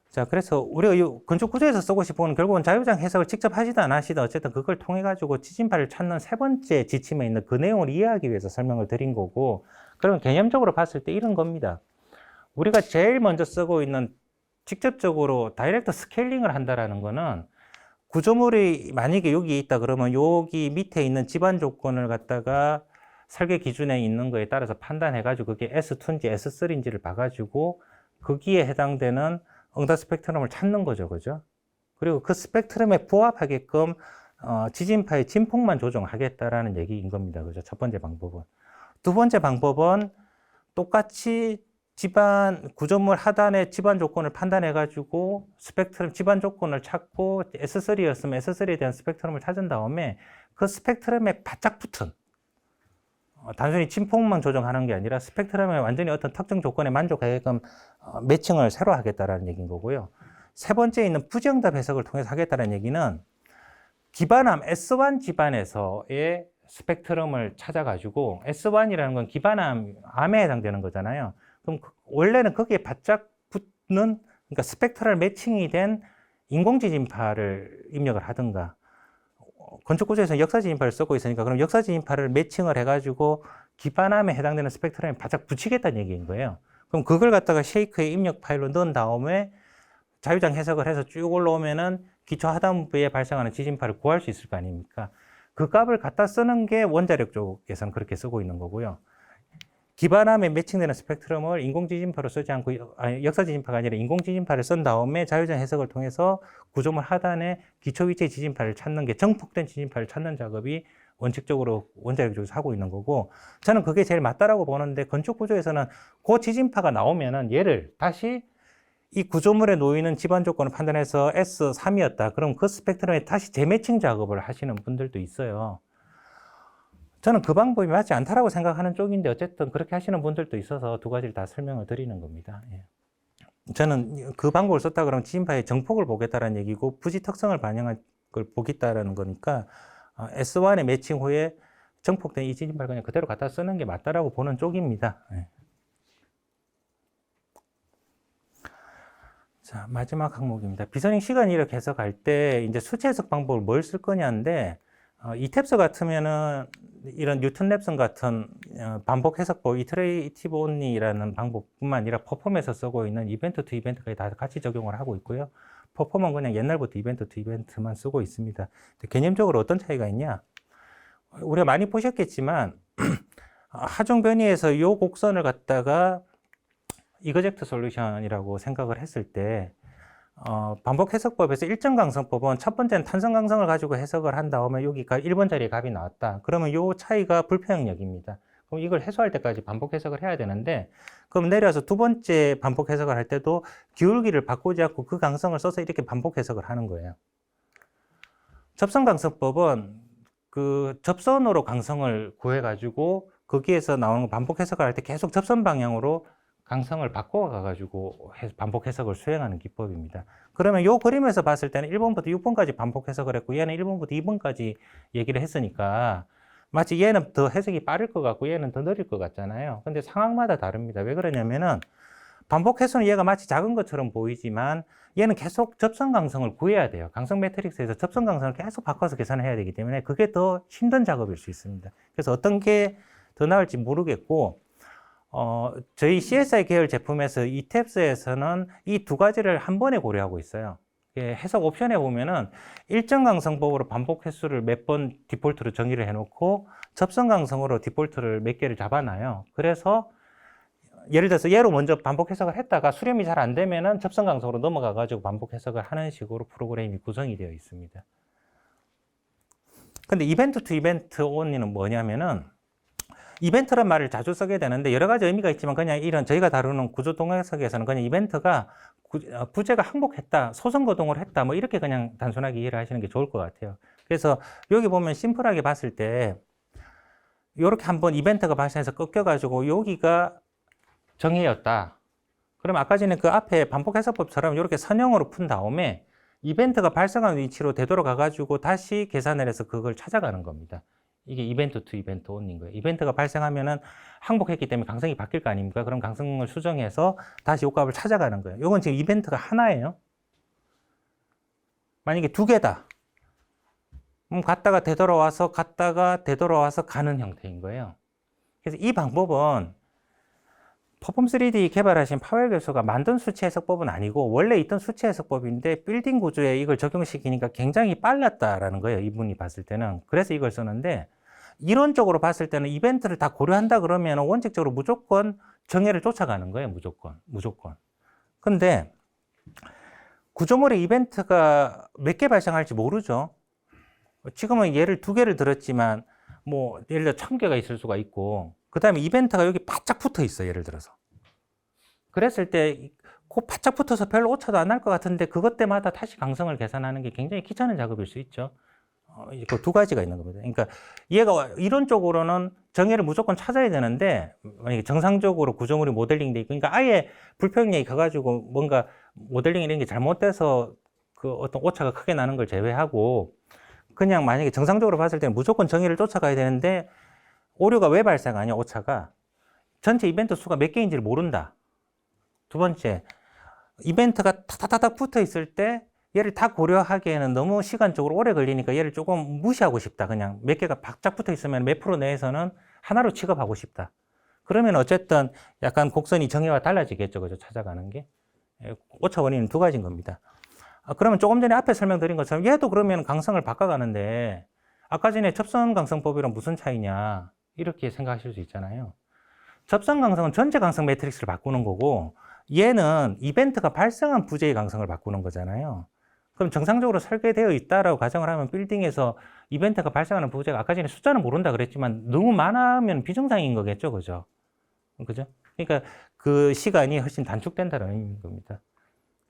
자, 그래서 우리가 이 건축 구조에서 쓰고 싶은 결국은 자유장 해석을 직접 하시든 안 하시든 어쨌든 그걸 통해 가지고 지진파를 찾는 세 번째 지침에 있는 그 내용을 이해하기 위해서 설명을 드린 거고, 그러면 개념적으로 봤을 때 이런 겁니다. 우리가 제일 먼저 쓰고 있는 직접적으로 다이렉트 스케일링을 한다라는 거는, 구조물이 만약에 여기 있다 그러면 여기 밑에 있는 집안 조건을 갖다가 설계 기준에 있는 거에 따라서 판단해 가지고 그게 S2인지 S3인지를 봐 가지고 거기에 해당되는 응답 스펙트럼을 찾는 거죠. 그죠? 그리고 그 스펙트럼에 부합하게끔 지진파의 진폭만 조정하겠다라는 얘기인 겁니다. 그죠? 첫 번째 방법은. 두 번째 방법은 똑같이 집안 구조물 하단의 집안 조건을 판단해 가지고 스펙트럼 집안 조건을 찾고 S3였으면 S3에 대한 스펙트럼을 찾은 다음에 그 스펙트럼에 바짝 붙은, 단순히 진폭만 조정하는 게 아니라 스펙트럼에 완전히 어떤 특정 조건에 만족하게끔 매칭을 새로 하겠다라는 얘기인 거고요. 세 번째 있는 부정답 해석을 통해서 하겠다는 얘기는 기반함 S1 집안에서의 스펙트럼을 찾아가지고, S1이라는 건 기반함에 해당되는 거잖아요. 그럼 원래는 거기에 바짝 붙는, 그러니까 스펙트럴 매칭이 된 인공지진파를 입력을 하든가, 건축구조에서는 역사지진파를 쓰고 있으니까 그럼 역사지진파를 매칭을 해가지고 기반함에 해당되는 스펙트럼에 바짝 붙이겠다는 얘기인 거예요. 그럼 그걸 갖다가 쉐이크의 입력 파일로 넣은 다음에 자유장 해석을 해서 쭉 올라오면은 기초 하단부에 발생하는 지진파를 구할 수 있을 거 아닙니까? 그 값을 갖다 쓰는 게 원자력 쪽에서는 그렇게 쓰고 있는 거고요. 기반함에 매칭되는 스펙트럼을 인공지진파로 쓰지 않고, 역사지진파가 아니라 인공지진파를 쓴 다음에 자유장 해석을 통해서 구조물 하단에 기초 위치의 지진파를 찾는 게, 정폭된 지진파를 찾는 작업이 원칙적으로 원자력 쪽에서 하고 있는 거고, 저는 그게 제일 맞다라고 보는데, 건축 구조에서는 그 지진파가 나오면은 얘를 다시 이 구조물에 놓이는 집안 조건을 판단해서 S3이었다. 그럼 그 스펙트럼에 다시 재매칭 작업을 하시는 분들도 있어요. 저는 그 방법이 맞지 않다라고 생각하는 쪽인데, 어쨌든 그렇게 하시는 분들도 있어서 두 가지를 다 설명을 드리는 겁니다. 예. 저는 그 방법을 썼다 그러면 지진파의 정폭을 보겠다는 얘기고, 부지 특성을 반영한 걸 보겠다라는 거니까 S1의 매칭 후에 정폭된 이 지진파를 그냥 그대로 갖다 쓰는 게 맞다라고 보는 쪽입니다. 예. 자, 마지막 항목입니다. 비선행 시간 이력 해석할 때 이제 수치 해석 방법을 뭘 쓸 거냐인데, 이탭스 같으면은 이런 뉴턴 랩슨 같은 반복 해석법, 이터레이티브 온리라는 방법뿐만 아니라 퍼폼에서 쓰고 있는 이벤트 투 이벤트까지 다 같이 적용을 하고 있고요. 퍼폼은 그냥 옛날부터 이벤트 투 이벤트만 쓰고 있습니다. 개념적으로 어떤 차이가 있냐? 우리가 많이 보셨겠지만 하중 변이에서 이 곡선을 갖다가 이거젝트 솔루션이라고 생각을 했을 때 반복 해석법에서 일정 강성법은 첫 번째는 탄성 강성을 가지고 해석을 한 다음에 여기가 1번 자리에 값이 나왔다. 그러면 이 차이가 불평역입니다. 그럼 이걸 해소할 때까지 반복 해석을 해야 되는데, 그럼 내려서 두 번째 반복 해석을 할 때도 기울기를 바꾸지 않고 그 강성을 써서 이렇게 반복 해석을 하는 거예요. 접선 강성법은 그 접선으로 강성을 구해가지고 거기에서 나오는 반복 해석을 할 때 계속 접선 방향으로 강성을 바꿔가지고 반복 해석을 수행하는 기법입니다. 그러면 이 그림에서 봤을 때는 1번부터 6번까지 반복 해석을 했고 얘는 1번부터 2번까지 얘기를 했으니까 마치 얘는 더 해석이 빠를 것 같고 얘는 더 느릴 것 같잖아요. 근데 상황마다 다릅니다. 왜 그러냐면은 반복 해석은 얘가 마치 작은 것처럼 보이지만 얘는 계속 접선 강성을 구해야 돼요. 강성 매트릭스에서 접선 강성을 계속 바꿔서 계산해야 되기 때문에 그게 더 힘든 작업일 수 있습니다. 그래서 어떤 게 더 나을지 모르겠고 저희 CSI 계열 제품에서 이탭스에서는 이 두 가지를 한 번에 고려하고 있어요. 해석 옵션에 보면은 일정 강성법으로 반복 횟수를 몇 번 디폴트로 정의를 해놓고 접선 강성으로 디폴트를 몇 개를 잡아놔요. 그래서 예를 들어서 얘로 먼저 반복 해석을 했다가 수렴이 잘 안 되면은 접선 강성으로 넘어가 가지고 반복 해석을 하는 식으로 프로그램이 구성이 되어 있습니다. 근데 이벤트 투 이벤트 온리는 뭐냐면은 이벤트란 말을 자주 쓰게 되는데 여러 가지 의미가 있지만 그냥 이런 저희가 다루는 구조 동해석에서는 그냥 이벤트가 부재가 항복했다, 소선거동을 했다, 뭐 이렇게 그냥 단순하게 이해를 하시는 게 좋을 것 같아요. 그래서 여기 보면 심플하게 봤을 때 이렇게 한번 이벤트가 발생해서 꺾여가지고 여기가 정해였다. 그럼 아까 전에 그 앞에 반복해석법처럼 이렇게 선형으로 푼 다음에 이벤트가 발생한 위치로 되돌아가가지고 다시 계산을 해서 그걸 찾아가는 겁니다. 이게 이벤트 투 이벤트 온인 거예요. 이벤트가 발생하면은 항복했기 때문에 강성이 바뀔 거 아닙니까? 그럼 강성을 수정해서 다시 요값을 찾아가는 거예요. 요건 지금 이벤트가 하나예요. 만약에 두 개다. 갔다가 되돌아와서 가는 형태인 거예요. 그래서 이 방법은 퍼폼3D 개발하신 파웰 교수가 만든 수치 해석법은 아니고 원래 있던 수치 해석법인데 빌딩 구조에 이걸 적용시키니까 굉장히 빨랐다라는 거예요. 이분이 봤을 때는. 그래서 이걸 쓰는데 이론적으로 봤을 때는 이벤트를 다 고려한다 그러면 원칙적으로 무조건 정의를 쫓아가는 거예요. 무조건. 근데 구조물의 이벤트가 몇 개 발생할지 모르죠. 지금은 예를 두 개를 들었지만 뭐 예를 들어 1000개가 있을 수가 있고 그 다음에 이벤트가 여기 바짝 붙어 있어. 예를 들어서. 그랬을 때 그 바짝 붙어서 별로 오차도 안 날 것 같은데 그것 때마다 다시 강성을 계산하는 게 굉장히 귀찮은 작업일 수 있죠. 그 두 가지가 있는 겁니다. 그러니까 얘가 이론적으로는 정의를 무조건 찾아야 되는데 만약에 정상적으로 구조물이 모델링 돼 있고 그러니까 아예 불평력이 가가지고 뭔가 모델링 이런 게 잘못돼서 그 어떤 오차가 크게 나는 걸 제외하고 그냥 만약에 정상적으로 봤을 때는 무조건 정의를 쫓아가야 되는데 오류가 왜 발생하냐, 오차가. 전체 이벤트 수가 몇 개인지를 모른다. 두 번째, 이벤트가 타타타닥 붙어 있을 때 얘를 다 고려하기에는 너무 시간적으로 오래 걸리니까 얘를 조금 무시하고 싶다. 그냥 몇 개가 바짝 붙어 있으면 몇 프로 내에서는 하나로 취급하고 싶다. 그러면 어쨌든 약간 곡선이 정의와 달라지겠죠. 그죠? 찾아가는 게. 오차 원인은 두 가지인 겁니다. 그러면 조금 전에 앞에 설명드린 것처럼 얘도 그러면 강성을 바꿔가는데 아까 전에 접선 강성법이랑 무슨 차이냐. 이렇게 생각하실 수 있잖아요. 접선 강성은 전체 강성 매트릭스를 바꾸는 거고 얘는 이벤트가 발생한 부재의 강성을 바꾸는 거잖아요. 그럼 정상적으로 설계되어 있다라고 가정을 하면 빌딩에서 이벤트가 발생하는 부재가 아까 전에 숫자는 모른다 그랬지만 너무 많으면 비정상인 거겠죠. 그죠? 그죠? 그러니까 그 시간이 훨씬 단축된다는 겁니다.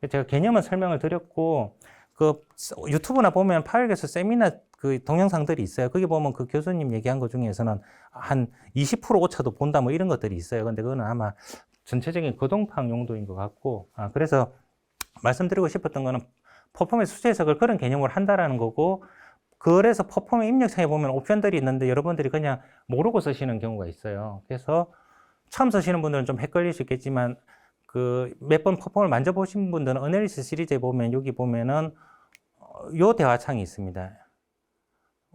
제가 개념은 설명을 드렸고 그 유튜브나 보면 파웰 교수 세미나 그 동영상들이 있어요. 거기 보면 그 교수님 얘기한 것 중에서는 한 20% 오차도 본다 뭐 이런 것들이 있어요. 근데 그거는 아마 전체적인 거동팡 용도인 것 같고 그래서 말씀드리고 싶었던 거는 퍼포먼스 수치 해석을 그런 개념으로 한다라는 거고 그래서 퍼포먼스 입력창에 보면 옵션들이 있는데 여러분들이 그냥 모르고 쓰시는 경우가 있어요. 그래서 처음 쓰시는 분들은 좀 헷갈릴 수 있겠지만 그 몇 번 퍼폼을 만져보신 분들은 어널리시스 시리즈에 보면 여기 보면은 요 대화창이 있습니다.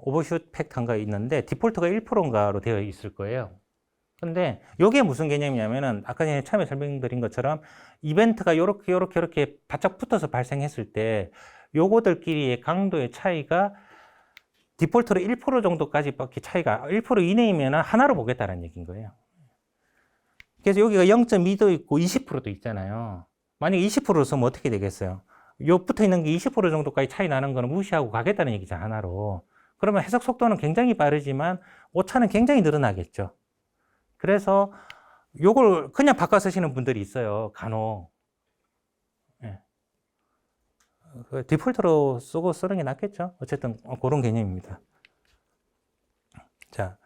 오버슛 팩터가 있는데 디폴트가 1%인가로 되어 있을 거예요. 근데 이게 무슨 개념이냐면은 아까 전에 처음에 설명드린 것처럼 이벤트가 요렇게 바짝 붙어서 발생했을 때 요거들끼리의 강도의 차이가 디폴트로 1% 정도까지밖에 차이가 1% 이내이면 하나로 보겠다는 얘기인 거예요. 그래서 여기가 0.2도 있고 20%도 있잖아요. 만약에 20%로 쓰면 어떻게 되겠어요? 요 붙어 있는 게 20% 정도까지 차이 나는 거는 무시하고 가겠다는 얘기죠, 하나로. 그러면 해석 속도는 굉장히 빠르지만 오차는 굉장히 늘어나겠죠. 그래서 요걸 그냥 바꿔 쓰시는 분들이 있어요, 간혹. 예. 그 디폴트로 쓰고 쓰는 게 낫겠죠. 어쨌든 그런 개념입니다. 자,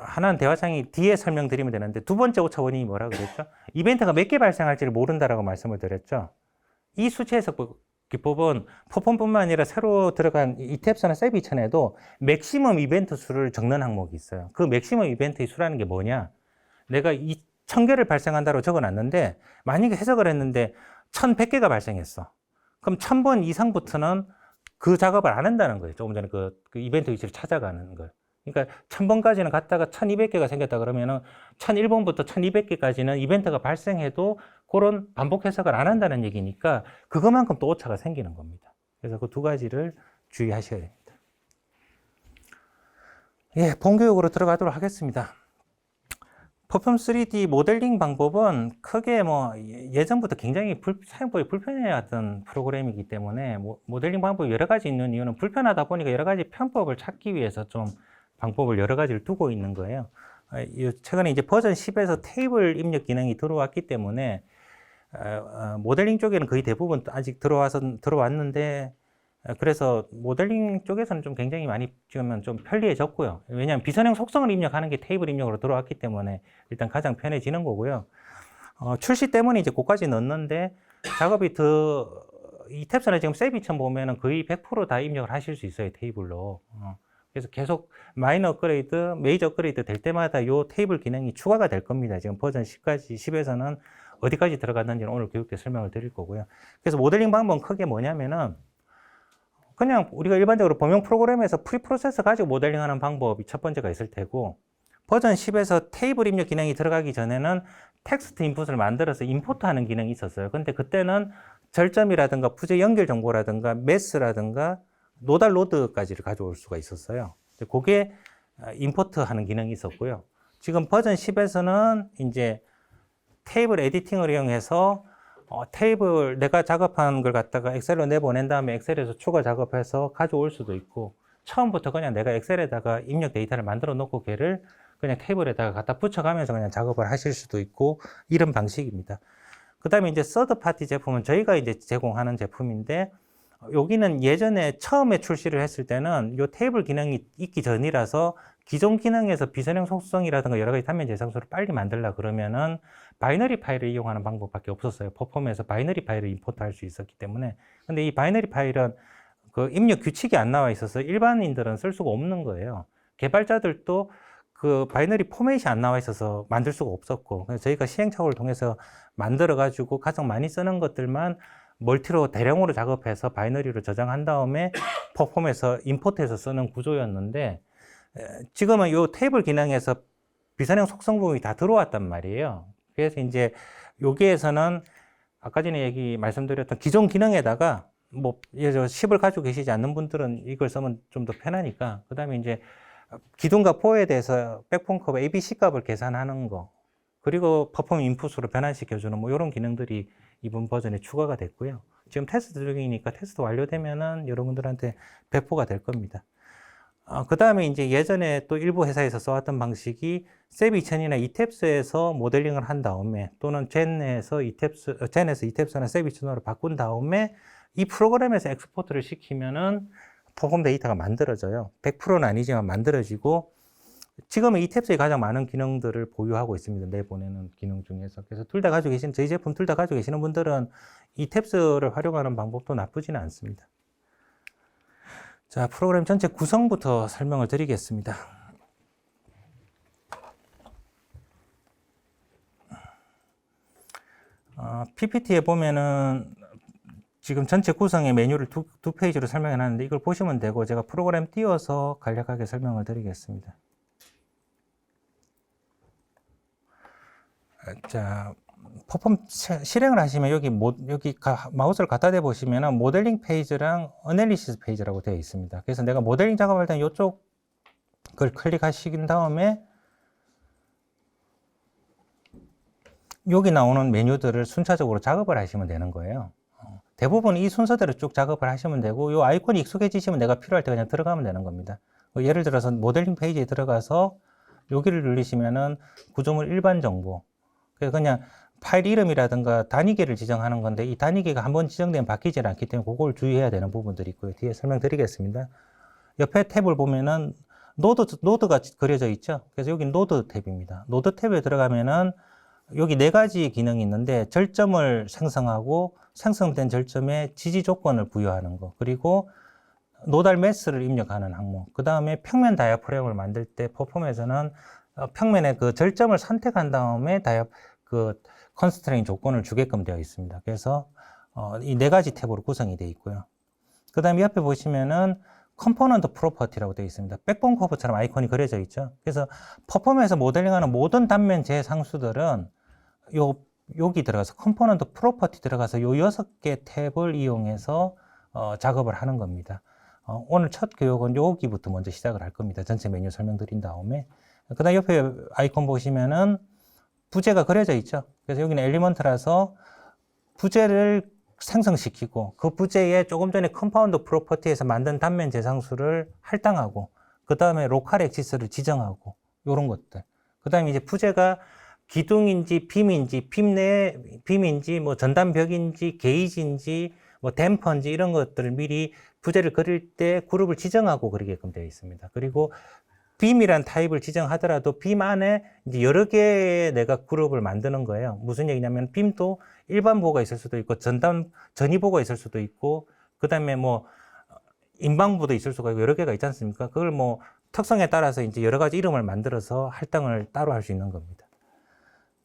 하나는 대화창이 뒤에 설명드리면 되는데 두 번째 오차 원인이 뭐라고 그랬죠? 이벤트가 몇 개 발생할지를 모른다라고 말씀을 드렸죠. 이 수치 해석 기법은 퍼폼뿐만 아니라 새로 들어간 이탭스나 세비천에도 맥시멈 이벤트 수를 적는 항목이 있어요. 그 맥시멈 이벤트의 수라는 게 뭐냐? 내가 1000개를 발생한다고 적어놨는데 만약에 해석을 했는데 1100개가 발생했어. 그럼 1000번 이상부터는 그 작업을 안 한다는 거예요. 조금 전에 그 이벤트 위치를 찾아가는 걸. 그러니까 1000번까지는 갔다가 1200개가 생겼다 그러면은 1001번부터 1200개까지는 이벤트가 발생해도 그런 반복 해석을 안 한다는 얘기니까 그것만큼 또 오차가 생기는 겁니다. 그래서 그 두 가지를 주의하셔야 됩니다. 예, 본교육으로 들어가도록 하겠습니다. 퍼폼 3D 모델링 방법은 크게 뭐 예전부터 굉장히 사용법이 불편해왔던 프로그램이기 때문에 모델링 방법이 여러 가지 있는 이유는 불편하다 보니까 여러 가지 편법을 찾기 위해서 좀 방법을 여러 가지를 두고 있는 거예요. 최근에 이제 버전 10에서 테이블 입력 기능이 들어왔기 때문에 모델링 쪽에는 거의 대부분 아직 들어왔는데 그래서 모델링 쪽에서는 좀 굉장히 많이 지금은 좀 편리해졌고요. 왜냐하면 비선형 속성을 입력하는 게 테이블 입력으로 들어왔기 때문에 일단 가장 편해지는 거고요. 출시 때문에 이제 그까지 넣었는데 작업이 이 탭스나 지금 세비천 보면은 거의 100% 다 입력을 하실 수 있어요, 테이블로. 그래서 계속 마이너 업그레이드, 메이저 업그레이드 될 때마다 요 테이블 기능이 추가가 될 겁니다. 지금 버전 10에서는 어디까지 들어갔는지는 오늘 교육 때 설명을 드릴 거고요. 그래서 모델링 방법은 크게 뭐냐면은 그냥 우리가 일반적으로 범용 프로그램에서 프리프로세서 가지고 모델링하는 방법이 첫 번째가 있을 테고 버전 10에서 테이블 입력 기능이 들어가기 전에는 텍스트 인풋을 만들어서 임포트하는 기능이 있었어요. 근데 그때는 절점이라든가 부재 연결 정보라든가 매스라든가 노달 로드까지를 가져올 수가 있었어요. 그게 임포트하는 기능이 있었고요. 지금 버전 10에서는 이제 테이블 에디팅을 이용해서 테이블 내가 작업한 걸 갖다가 엑셀로 내보낸 다음에 엑셀에서 추가 작업해서 가져올 수도 있고 처음부터 그냥 내가 엑셀에다가 입력 데이터를 만들어 놓고 걔를 그냥 테이블에다가 갖다 붙여가면서 그냥 작업을 하실 수도 있고 이런 방식입니다. 그 다음에 이제 서드 파티 제품은 저희가 이제 제공하는 제품인데 여기는 예전에 처음에 출시를 했을 때는 이 테이블 기능이 있기 전이라서 기존 기능에서 비선형 속성이라든가 여러 가지 단면 재상수를 빨리 만들려 그러면은 바이너리 파일을 이용하는 방법밖에 없었어요. 퍼폼에서 바이너리 파일을 임포트할 수 있었기 때문에. 근데 이 바이너리 파일은 그 입력 규칙이 안 나와 있어서 일반인들은 쓸 수가 없는 거예요. 개발자들도 그 바이너리 포맷이 안 나와 있어서 만들 수가 없었고, 그래서 저희가 시행착오를 통해서 만들어 가지고 가장 많이 쓰는 것들만 멀티로 대량으로 작업해서 바이너리로 저장한 다음에 퍼폼에서 임포트해서 쓰는 구조였는데 지금은 이 테이블 기능에서 비선형 속성 부분이 다 들어왔단 말이에요. 그래서 이제 여기에서는 아까 전에 말씀드렸던 기존 기능에다가 뭐 예를 10을 가지고 계시지 않는 분들은 이걸 쓰면 좀 더 편하니까 그 다음에 이제 기둥과 포에 대해서 백폼 커브 ABC 값을 계산하는 거 그리고 퍼폼 인풋으로 변환시켜주는 뭐 이런 기능들이 이번 버전에 추가가 됐고요. 지금 테스트 중이니까 테스트 완료되면은 여러분들한테 배포가 될 겁니다. 그 다음에 이제 예전에 또 일부 회사에서 써왔던 방식이 세비2000이나 이탭스에서 모델링을 한 다음에 또는 젠에서 이탭스나 세비2000으로 바꾼 다음에 이 프로그램에서 엑스포트를 시키면은 퍼폼 데이터가 만들어져요. 100%는 아니지만 만들어지고 지금은 이탭스에 가장 많은 기능들을 보유하고 있습니다. 내보내는 기능 중에서. 그래서 둘 다 가지고 계신, 저희 제품 둘 다 가지고 계시는 분들은 이탭스를 활용하는 방법도 나쁘지는 않습니다. 자, 프로그램 전체 구성부터 설명을 드리겠습니다. PPT에 보면은 지금 전체 구성의 메뉴를 두 페이지로 설명해 놨는데 이걸 보시면 되고 제가 프로그램 띄워서 간략하게 설명을 드리겠습니다. 자, 퍼폼 실행을 하시면 여기 마우스를 갖다 대 보시면 모델링 페이지랑 어널리시스 페이지라고 되어 있습니다. 그래서 내가 모델링 작업할 때는 이쪽을 클릭하신 다음에 여기 나오는 메뉴들을 순차적으로 작업을 하시면 되는 거예요. 대부분 이 순서대로 쭉 작업을 하시면 되고 이 아이콘이 익숙해지시면 내가 필요할 때 그냥 들어가면 되는 겁니다. 예를 들어서 모델링 페이지에 들어가서 여기를 누르시면은 구조물 일반 정보, 그냥 파일 이름이라든가 단위계를 지정하는 건데 이 단위계가 한번 지정되면 바뀌지 않기 때문에 그걸 주의해야 되는 부분들이 있고요. 뒤에 설명드리겠습니다. 옆에 탭을 보면은 노드가 그려져 있죠. 그래서 여기 노드 탭입니다. 노드 탭에 들어가면은 여기 4가지 기능이 있는데 절점을 생성하고 생성된 절점에 지지 조건을 부여하는 거, 그리고 노달 매스를 입력하는 항목, 그 다음에 평면 다이아프램을 만들 때 퍼폼에서는 평면의 그 절점을 선택한 다음에 컨스트레인 조건을 주게끔 되어 있습니다. 그래서 이 4가지 탭으로 구성이 되어 있고요. 그 다음에 옆에 보시면은 컴포넌트 프로퍼티라고 되어 있습니다. 백본 커브처럼 아이콘이 그려져 있죠. 그래서 퍼폼에서 모델링하는 모든 단면 재상수들은 여기 들어가서 컴포넌트 프로퍼티 들어가서 요 6개 탭을 이용해서 작업을 하는 겁니다. 오늘 첫 교육은 여기부터 먼저 시작을 할 겁니다. 전체 메뉴 설명드린 다음에. 그 다음 옆에 아이콘 보시면은 부재가 그려져 있죠. 그래서 여기는 엘리먼트라서 부재를 생성시키고 그 부재에 조금 전에 컴파운드 프로퍼티에서 만든 단면 재상수를 할당하고 그 다음에 로컬 엑시스를 지정하고 요런 것들. 그 다음에 이제 부재가 기둥인지 빔인지 빔인지 뭐 전단벽인지 게이지인지 뭐 댐퍼인지 이런 것들을 미리 부재를 그릴 때 그룹을 지정하고 그리게끔 되어 있습니다. 그리고 빔이란 타입을 지정하더라도 빔 안에 이제 여러 개의 내가 그룹을 만드는 거예요. 무슨 얘기냐면 빔도 일반 보가 있을 수도 있고 전위 보가 있을 수도 있고 그 다음에 뭐 인방부도 있을 수가 있고 여러 개가 있지 않습니까? 그걸 뭐 특성에 따라서 이제 여러 가지 이름을 만들어서 할당을 따로 할 수 있는 겁니다.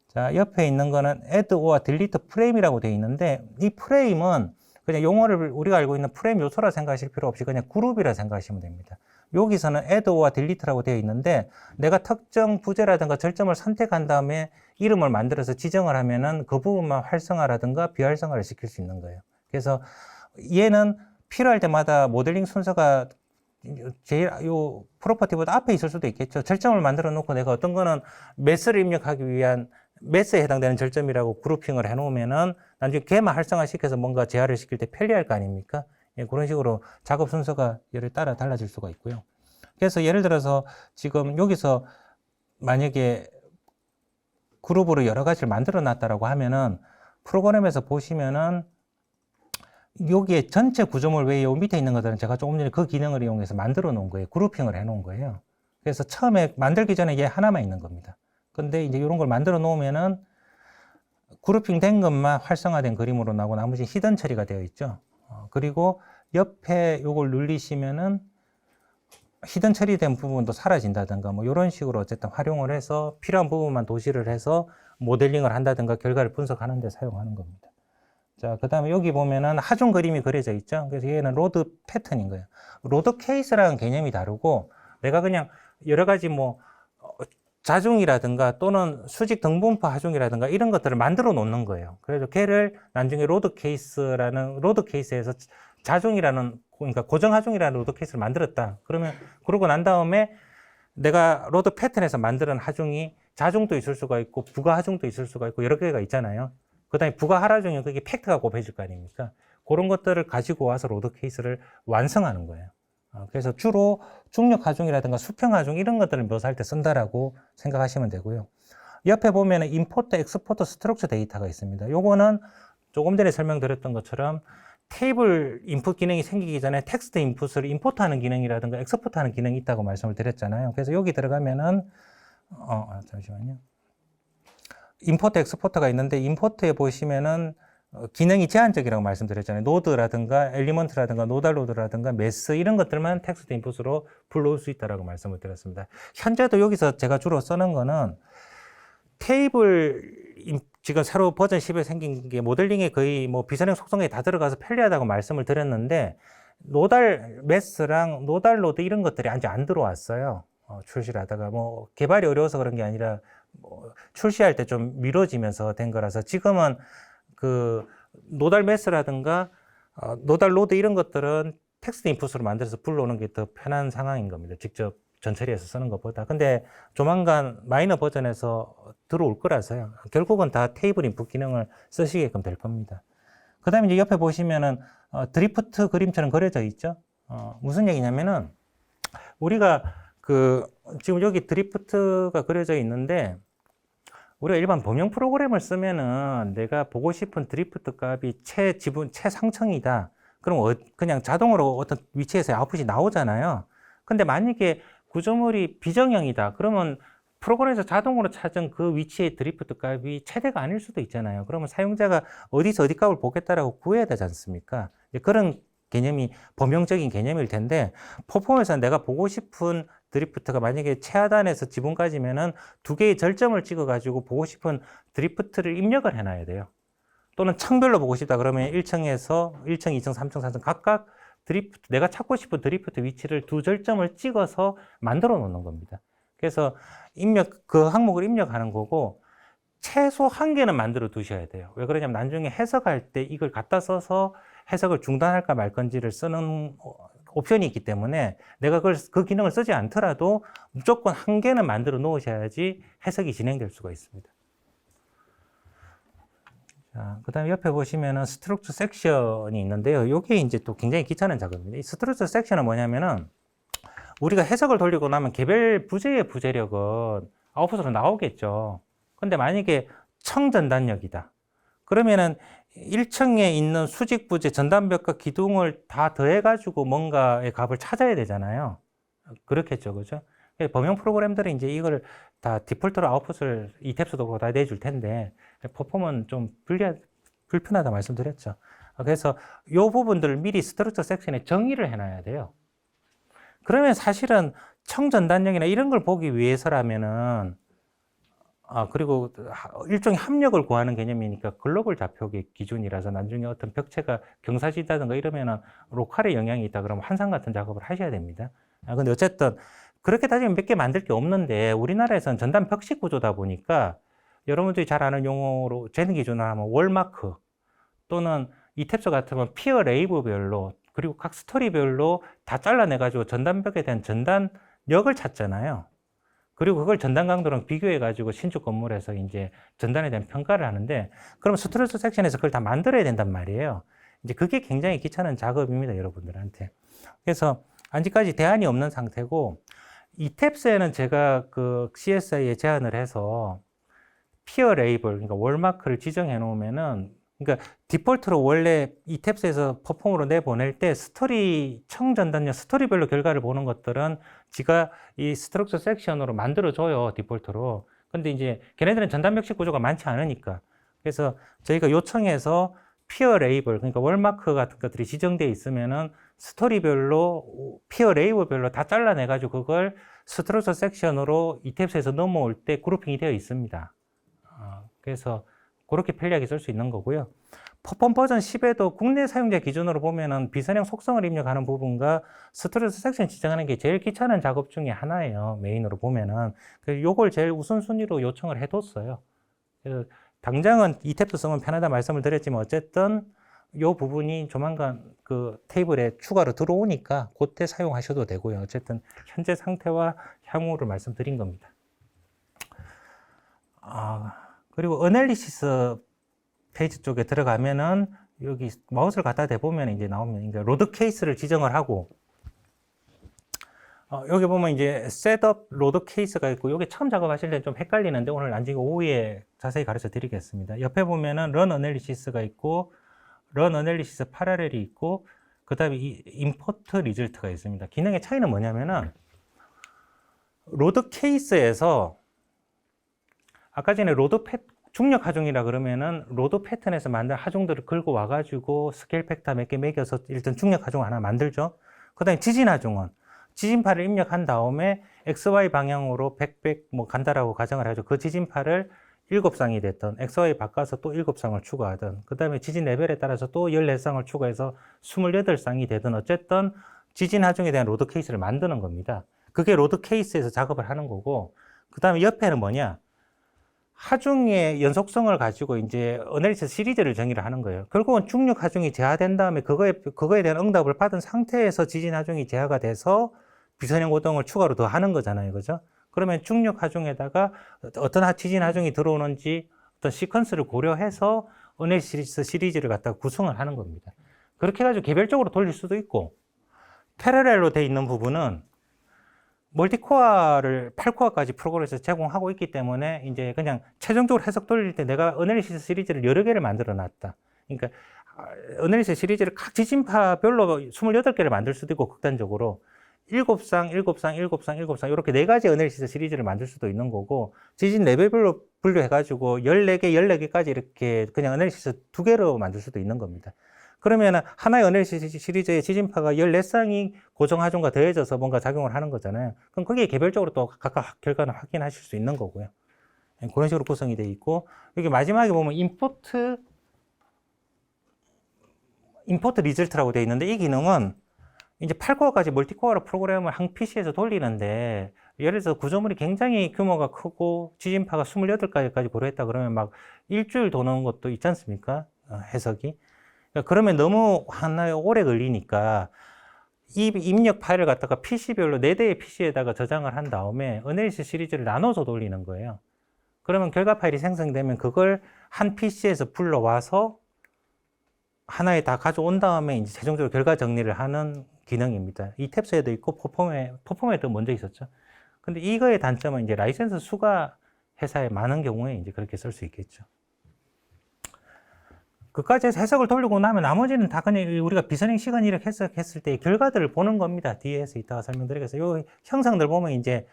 자, 옆에 있는 거는 add or delete 프레임이라고 되어 있는데 이 프레임은 그냥 용어를 우리가 알고 있는 프레임 요소라 생각하실 필요 없이 그냥 그룹이라 생각하시면 됩니다. 여기서는 add or delete라고 되어 있는데 내가 특정 부재라든가 절점을 선택한 다음에 이름을 만들어서 지정을 하면은 그 부분만 활성화라든가 비활성화를 시킬 수 있는 거예요. 그래서 얘는 필요할 때마다 모델링 순서가 제일 요 프로퍼티보다 앞에 있을 수도 있겠죠. 절점을 만들어 놓고 내가 어떤 거는 매스를 입력하기 위한 매스에 해당되는 절점이라고 그룹핑을 해 놓으면은 나중에 걔만 활성화시켜서 뭔가 재활을 시킬 때 편리할 거 아닙니까? 예, 그런 식으로 작업 순서가 얘를 따라 달라질 수가 있고요. 그래서 예를 들어서 지금 여기서 만약에 그룹으로 여러 가지를 만들어 놨다라고 하면은 프로그램에서 보시면은 여기에 전체 구조물 외에 요 밑에 있는 것들은 제가 조금 전에 그 기능을 이용해서 만들어 놓은 거예요. 그룹핑을 해 놓은 거예요. 그래서 처음에 만들기 전에 얘 하나만 있는 겁니다. 근데 이제 이런 걸 만들어 놓으면은 그룹핑 된 것만 활성화된 그림으로 나오고 나머지 히든 처리가 되어 있죠. 그리고 옆에 요걸 눌리시면은 히든 처리된 부분도 사라진다든가 뭐 이런 식으로 어쨌든 활용을 해서 필요한 부분만 도시를 해서 모델링을 한다든가 결과를 분석하는 데 사용하는 겁니다. 자, 그 다음에 여기 보면은 하중 그림이 그려져 있죠. 그래서 얘는 로드 패턴인 거예요. 로드 케이스라는 개념이 다르고 내가 그냥 여러 가지 뭐 자중이라든가 또는 수직 등분파 하중이라든가 이런 것들을 만들어 놓는 거예요. 그래서 걔를 나중에 로드 케이스에서 자중이라는, 그러니까 고정 하중이라는 로드 케이스를 만들었다. 그러고 난 다음에 내가 로드 패턴에서 만드는 하중이 자중도 있을 수가 있고 부가 하중도 있을 수가 있고 여러 개가 있잖아요. 그 다음에 부가 하중이면 그게 팩트가 곱해질 거 아닙니까? 그런 것들을 가지고 와서 로드 케이스를 완성하는 거예요. 그래서 주로 중력 하중이라든가 수평 하중 이런 것들을 묘사할 때 쓴다라고 생각하시면 되고요. 옆에 보면은 임포트, 엑스포트, 스트럭처 데이터가 있습니다. 요거는 조금 전에 설명드렸던 것처럼 테이블 인풋 기능이 생기기 전에 텍스트 인풋을 임포트하는 기능이라든가 엑스포트하는 기능이 있다고 말씀을 드렸잖아요. 그래서 여기 들어가면은 잠시만요. 임포트, 엑스포트가 있는데 임포트에 보시면은 기능이 제한적이라고 말씀드렸잖아요. 노드라든가 엘리먼트라든가 노달 노드라든가 매스 이런 것들만 텍스트 인풋으로 불러올 수 있다라고 말씀을 드렸습니다. 현재도 여기서 제가 주로 쓰는 거는 테이블 지금 새로 버전 10에 생긴 게 모델링에 거의 뭐 비선형 속성에 다 들어가서 편리하다고 말씀을 드렸는데 노달 매스랑 노달 로드 이런 것들이 아직 안 들어왔어요. 출시를 하다가 뭐 개발이 어려워서 그런 게 아니라 뭐 출시할 때 좀 미뤄지면서 된 거라서 지금은 그 노달 매스라든가 노달 로드 이런 것들은 텍스트 인풋으로 만들어서 불러오는 게 더 편한 상황인 겁니다. 직접 전처리해서 쓰는 것보다. 근데 조만간 마이너 버전에서 들어올 거라서요. 결국은 다 테이블 인풋 기능을 쓰시게끔 될 겁니다. 그 다음에 이제 옆에 보시면은 드리프트 그림처럼 그려져 있죠. 무슨 얘기냐면은 우리가 지금 여기 드리프트가 그려져 있는데 우리가 일반 범용 프로그램을 쓰면은 내가 보고 싶은 드리프트 값이 최상층이다. 그럼 그냥 자동으로 어떤 위치에서 아웃풋이 나오잖아요. 근데 만약에 구조물이 비정형이다. 그러면 프로그램에서 자동으로 찾은 그 위치의 드리프트 값이 최대가 아닐 수도 있잖아요. 그러면 사용자가 어디서 어디 값을 보겠다라고 구해야 되지 않습니까? 그런 개념이 범용적인 개념일 텐데 퍼포먼스는 내가 보고 싶은 드리프트가 만약에 최하단에서 지붕까지면은 두 개의 절점을 찍어가지고 보고 싶은 드리프트를 입력을 해놔야 돼요. 또는 층별로 보고 싶다 그러면 1층에서 1층, 2층, 3층, 4층 각각 드리프트, 내가 찾고 싶은 드리프트 위치를 두 절점을 찍어서 만들어 놓는 겁니다. 그래서 그 항목을 입력하는 거고 최소 한 개는 만들어 두셔야 돼요. 왜 그러냐면 나중에 해석할 때 이걸 갖다 써서 해석을 중단할까 말 건지를 쓰는 옵션이 있기 때문에 내가 그 기능을 쓰지 않더라도 무조건 한 개는 만들어 놓으셔야지 해석이 진행될 수가 있습니다. 자, 그 다음에 옆에 보시면은 스트럭처 섹션이 있는데요. 이게 이제 또 굉장히 귀찮은 작업입니다. 이 스트럭처 섹션은 뭐냐면은 우리가 해석을 돌리고 나면 개별 부재의 부재력은 아웃풋으로 나오겠죠. 근데 만약에 청전단력이다. 그러면은 1층에 있는 수직 부재 전단벽과 기둥을 다 더해가지고 뭔가의 값을 찾아야 되잖아요. 그렇겠죠. 그죠? 범용 프로그램들은 이제 이걸 다 디폴트로 아웃풋을 이 탭스도 다 내줄 텐데, 퍼포먼스 좀 불편하다 말씀드렸죠. 그래서 이 부분들을 미리 스트럭처 섹션에 정의를 해놔야 돼요. 그러면 사실은 청전단력이나 이런 걸 보기 위해서라면은, 그리고 일종의 합력을 구하는 개념이니까 글로벌 좌표의 기준이라서 나중에 어떤 벽체가 경사지다든가 이러면은 로컬의 영향이 있다 그러면 환상 같은 작업을 하셔야 됩니다. 근데 어쨌든 그렇게 따지면 몇 개 만들 게 없는데 우리나라에서는 전단 벽식 구조다 보니까 여러분들이 잘 아는 용어로 재능 기준으로 하면 월마크 또는 이탭스 같으면 피어 레이브별로 그리고 각 스토리별로 다 잘라내가지고 전단벽에 대한 전단력을 찾잖아요. 그리고 그걸 전단 강도랑 비교해가지고 신축 건물에서 이제 전단에 대한 평가를 하는데, 그럼 스트럭처 섹션에서 그걸 다 만들어야 된단 말이에요. 이제 그게 굉장히 귀찮은 작업입니다, 여러분들한테. 그래서 아직까지 대안이 없는 상태고, 이탭스에는 제가 그 CSI에 제안을 해서 피어 레이블, 그러니까 월마크를 지정해 놓으면은, 그러니까 디폴트로 원래 이탭스에서 퍼폼으로 내보낼 때 스토리 청전단력 스토리별로 결과를 보는 것들은 지가 이 스트럭처 섹션으로 만들어줘요, 디폴트로. 근데 이제 걔네들은 전단벽식 구조가 많지 않으니까. 그래서 저희가 요청해서 피어 레이블, 그러니까 월마크 같은 것들이 지정되어 있으면은 스토리별로 피어 레이블별로 다 잘라내가지고 그걸 스트럭처 섹션으로 이탭스에서 넘어올 때 그룹핑이 되어 있습니다. 그래서 그렇게 편리하게 쓸 수 있는 거고요. 퍼폼 버전 10에도 국내 사용자 기준으로 보면은 비선형 속성을 입력하는 부분과 스트럭처 섹션 지정하는 게 제일 귀찮은 작업 중에 하나예요. 메인으로 보면은. 그래서 요걸 제일 우선순위로 요청을 해뒀어요. 그래서 당장은 이탭도 쓰면 편하다 말씀을 드렸지만 어쨌든 요 부분이 조만간 그 테이블에 추가로 들어오니까 그때 사용하셔도 되고요. 어쨌든 현재 상태와 향후를 말씀드린 겁니다. 그리고 어널리시스 페이지 쪽에 들어가면은 여기 마우스를 갖다 대보면 이제 나오면 이제 로드 케이스를 지정을 하고 여기 보면 이제 셋업 로드 케이스가 있고 여기 처음 작업하실 때 좀 헷갈리는데 오늘 나중에 오후에 자세히 가르쳐 드리겠습니다. 옆에 보면은 런 어널리시스가 있고 런 어널리시스 파라렐이 있고 그 다음에 이 임포트 리즐트가 있습니다. 기능의 차이는 뭐냐면은 로드 케이스에서 아까 전에 중력 하중이라 그러면은 로드 패턴에서 만든 하중들을 긁고 와가지고 스케일 팩터 몇 개 매겨서 일단 중력 하중 하나 만들죠. 그 다음에 지진 하중은 지진파를 입력한 다음에 XY 방향으로 100, 뭐 간다라고 가정을 하죠. 그 지진파를 7쌍이 됐던 XY 바꿔서 또 7쌍을 추가하든 그 다음에 지진 레벨에 따라서 또 14쌍을 추가해서 28쌍이 되든 어쨌든 지진 하중에 대한 로드 케이스를 만드는 겁니다. 그게 로드 케이스에서 작업을 하는 거고 그 다음에 옆에는 뭐냐 하중의 연속성을 가지고 이제 어널리시스 시리즈를 정의를 하는 거예요. 결국은 중력 하중이 제하된 다음에 그거에 대한 응답을 받은 상태에서 지진 하중이 제하가 돼서 비선형 고동을 추가로 더 하는 거잖아요. 그죠? 그러면 중력 하중에다가 어떤 지진 하중이 들어오는지 어떤 시퀀스를 고려해서 어널리시스 시리즈를 갖다가 구성을 하는 겁니다. 그렇게 해가지고 개별적으로 돌릴 수도 있고 패러렐로 돼 있는 부분은 멀티코어를 8코어까지 프로그램에서 제공하고 있기 때문에 이제 그냥 최종적으로 해석 돌릴 때 내가 어널리시스 시리즈를 여러 개를 만들어 놨다. 그러니까 어널리시스 시리즈를 각 지진파별로 28개를 만들 수도 있고 극단적으로 7쌍, 7쌍, 7쌍, 7쌍 이렇게 4가지 어널리시스 시리즈를 만들 수도 있는 거고 지진 레벨별로 분류해가지고 14개, 14개까지 이렇게 그냥 어널리시스 2개로 만들 수도 있는 겁니다. 그러면 하나의 어널리시스 시리즈의 지진파가 14쌍이 고정하중과 더해져서 뭔가 작용을 하는 거잖아요. 그럼 거기에 개별적으로 또 각각 결과는 확인하실 수 있는 거고요. 그런 식으로 구성이 되어 있고 여기 마지막에 보면 임포트 리절트라고 되어 있는데 이 기능은 이제 8코어까지 멀티코어로 프로그램을 한 PC에서 돌리는데 예를 들어서 구조물이 굉장히 규모가 크고 지진파가 28가지까지 고려했다 그러면 막 일주일 도는 것도 있지 않습니까? 해석이. 그러면 너무 하나에 오래 걸리니까 이 입력 파일을 갖다가 PC별로 4대의 PC에다가 저장을 한 다음에 어널리시스 시리즈를 나눠서 돌리는 거예요. 그러면 결과 파일이 생성되면 그걸 한 PC에서 불러와서 하나에 다 가져온 다음에 이제 최종적으로 결과 정리를 하는 기능입니다. 이 탭스에도 있고 포폼에도 먼저 있었죠. 근데 이거의 단점은 이제 라이센스 수가 회사에 많은 경우에 이제 그렇게 쓸 수 있겠죠. 그까지 해서 해석을 돌리고 나면 나머지는 다 그냥 우리가 비선행 시간 이력 해석했을 때 결과들을 보는 겁니다. 뒤에서 이따가 설명드리겠어요. 요 형상들 보면 이제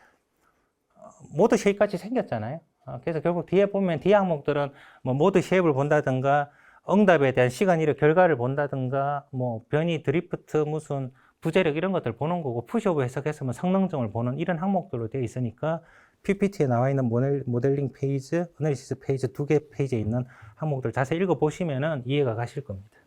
모드 쉐입 같이 생겼잖아요. 그래서 결국 뒤에 보면 뒤에 항목들은 뭐 모드 쉐입을 본다든가 응답에 대한 시간 이력 결과를 본다든가 뭐 변이 드리프트 무슨 부재력 이런 것들 보는 거고 푸시오브 해석해서 뭐 성능점을 보는 이런 항목들로 되어 있으니까 PPT에 나와 있는 모델링 페이지, 어널리시스 페이지 2개 페이지에 있는 항목들 자세히 읽어보시면 이해가 가실 겁니다.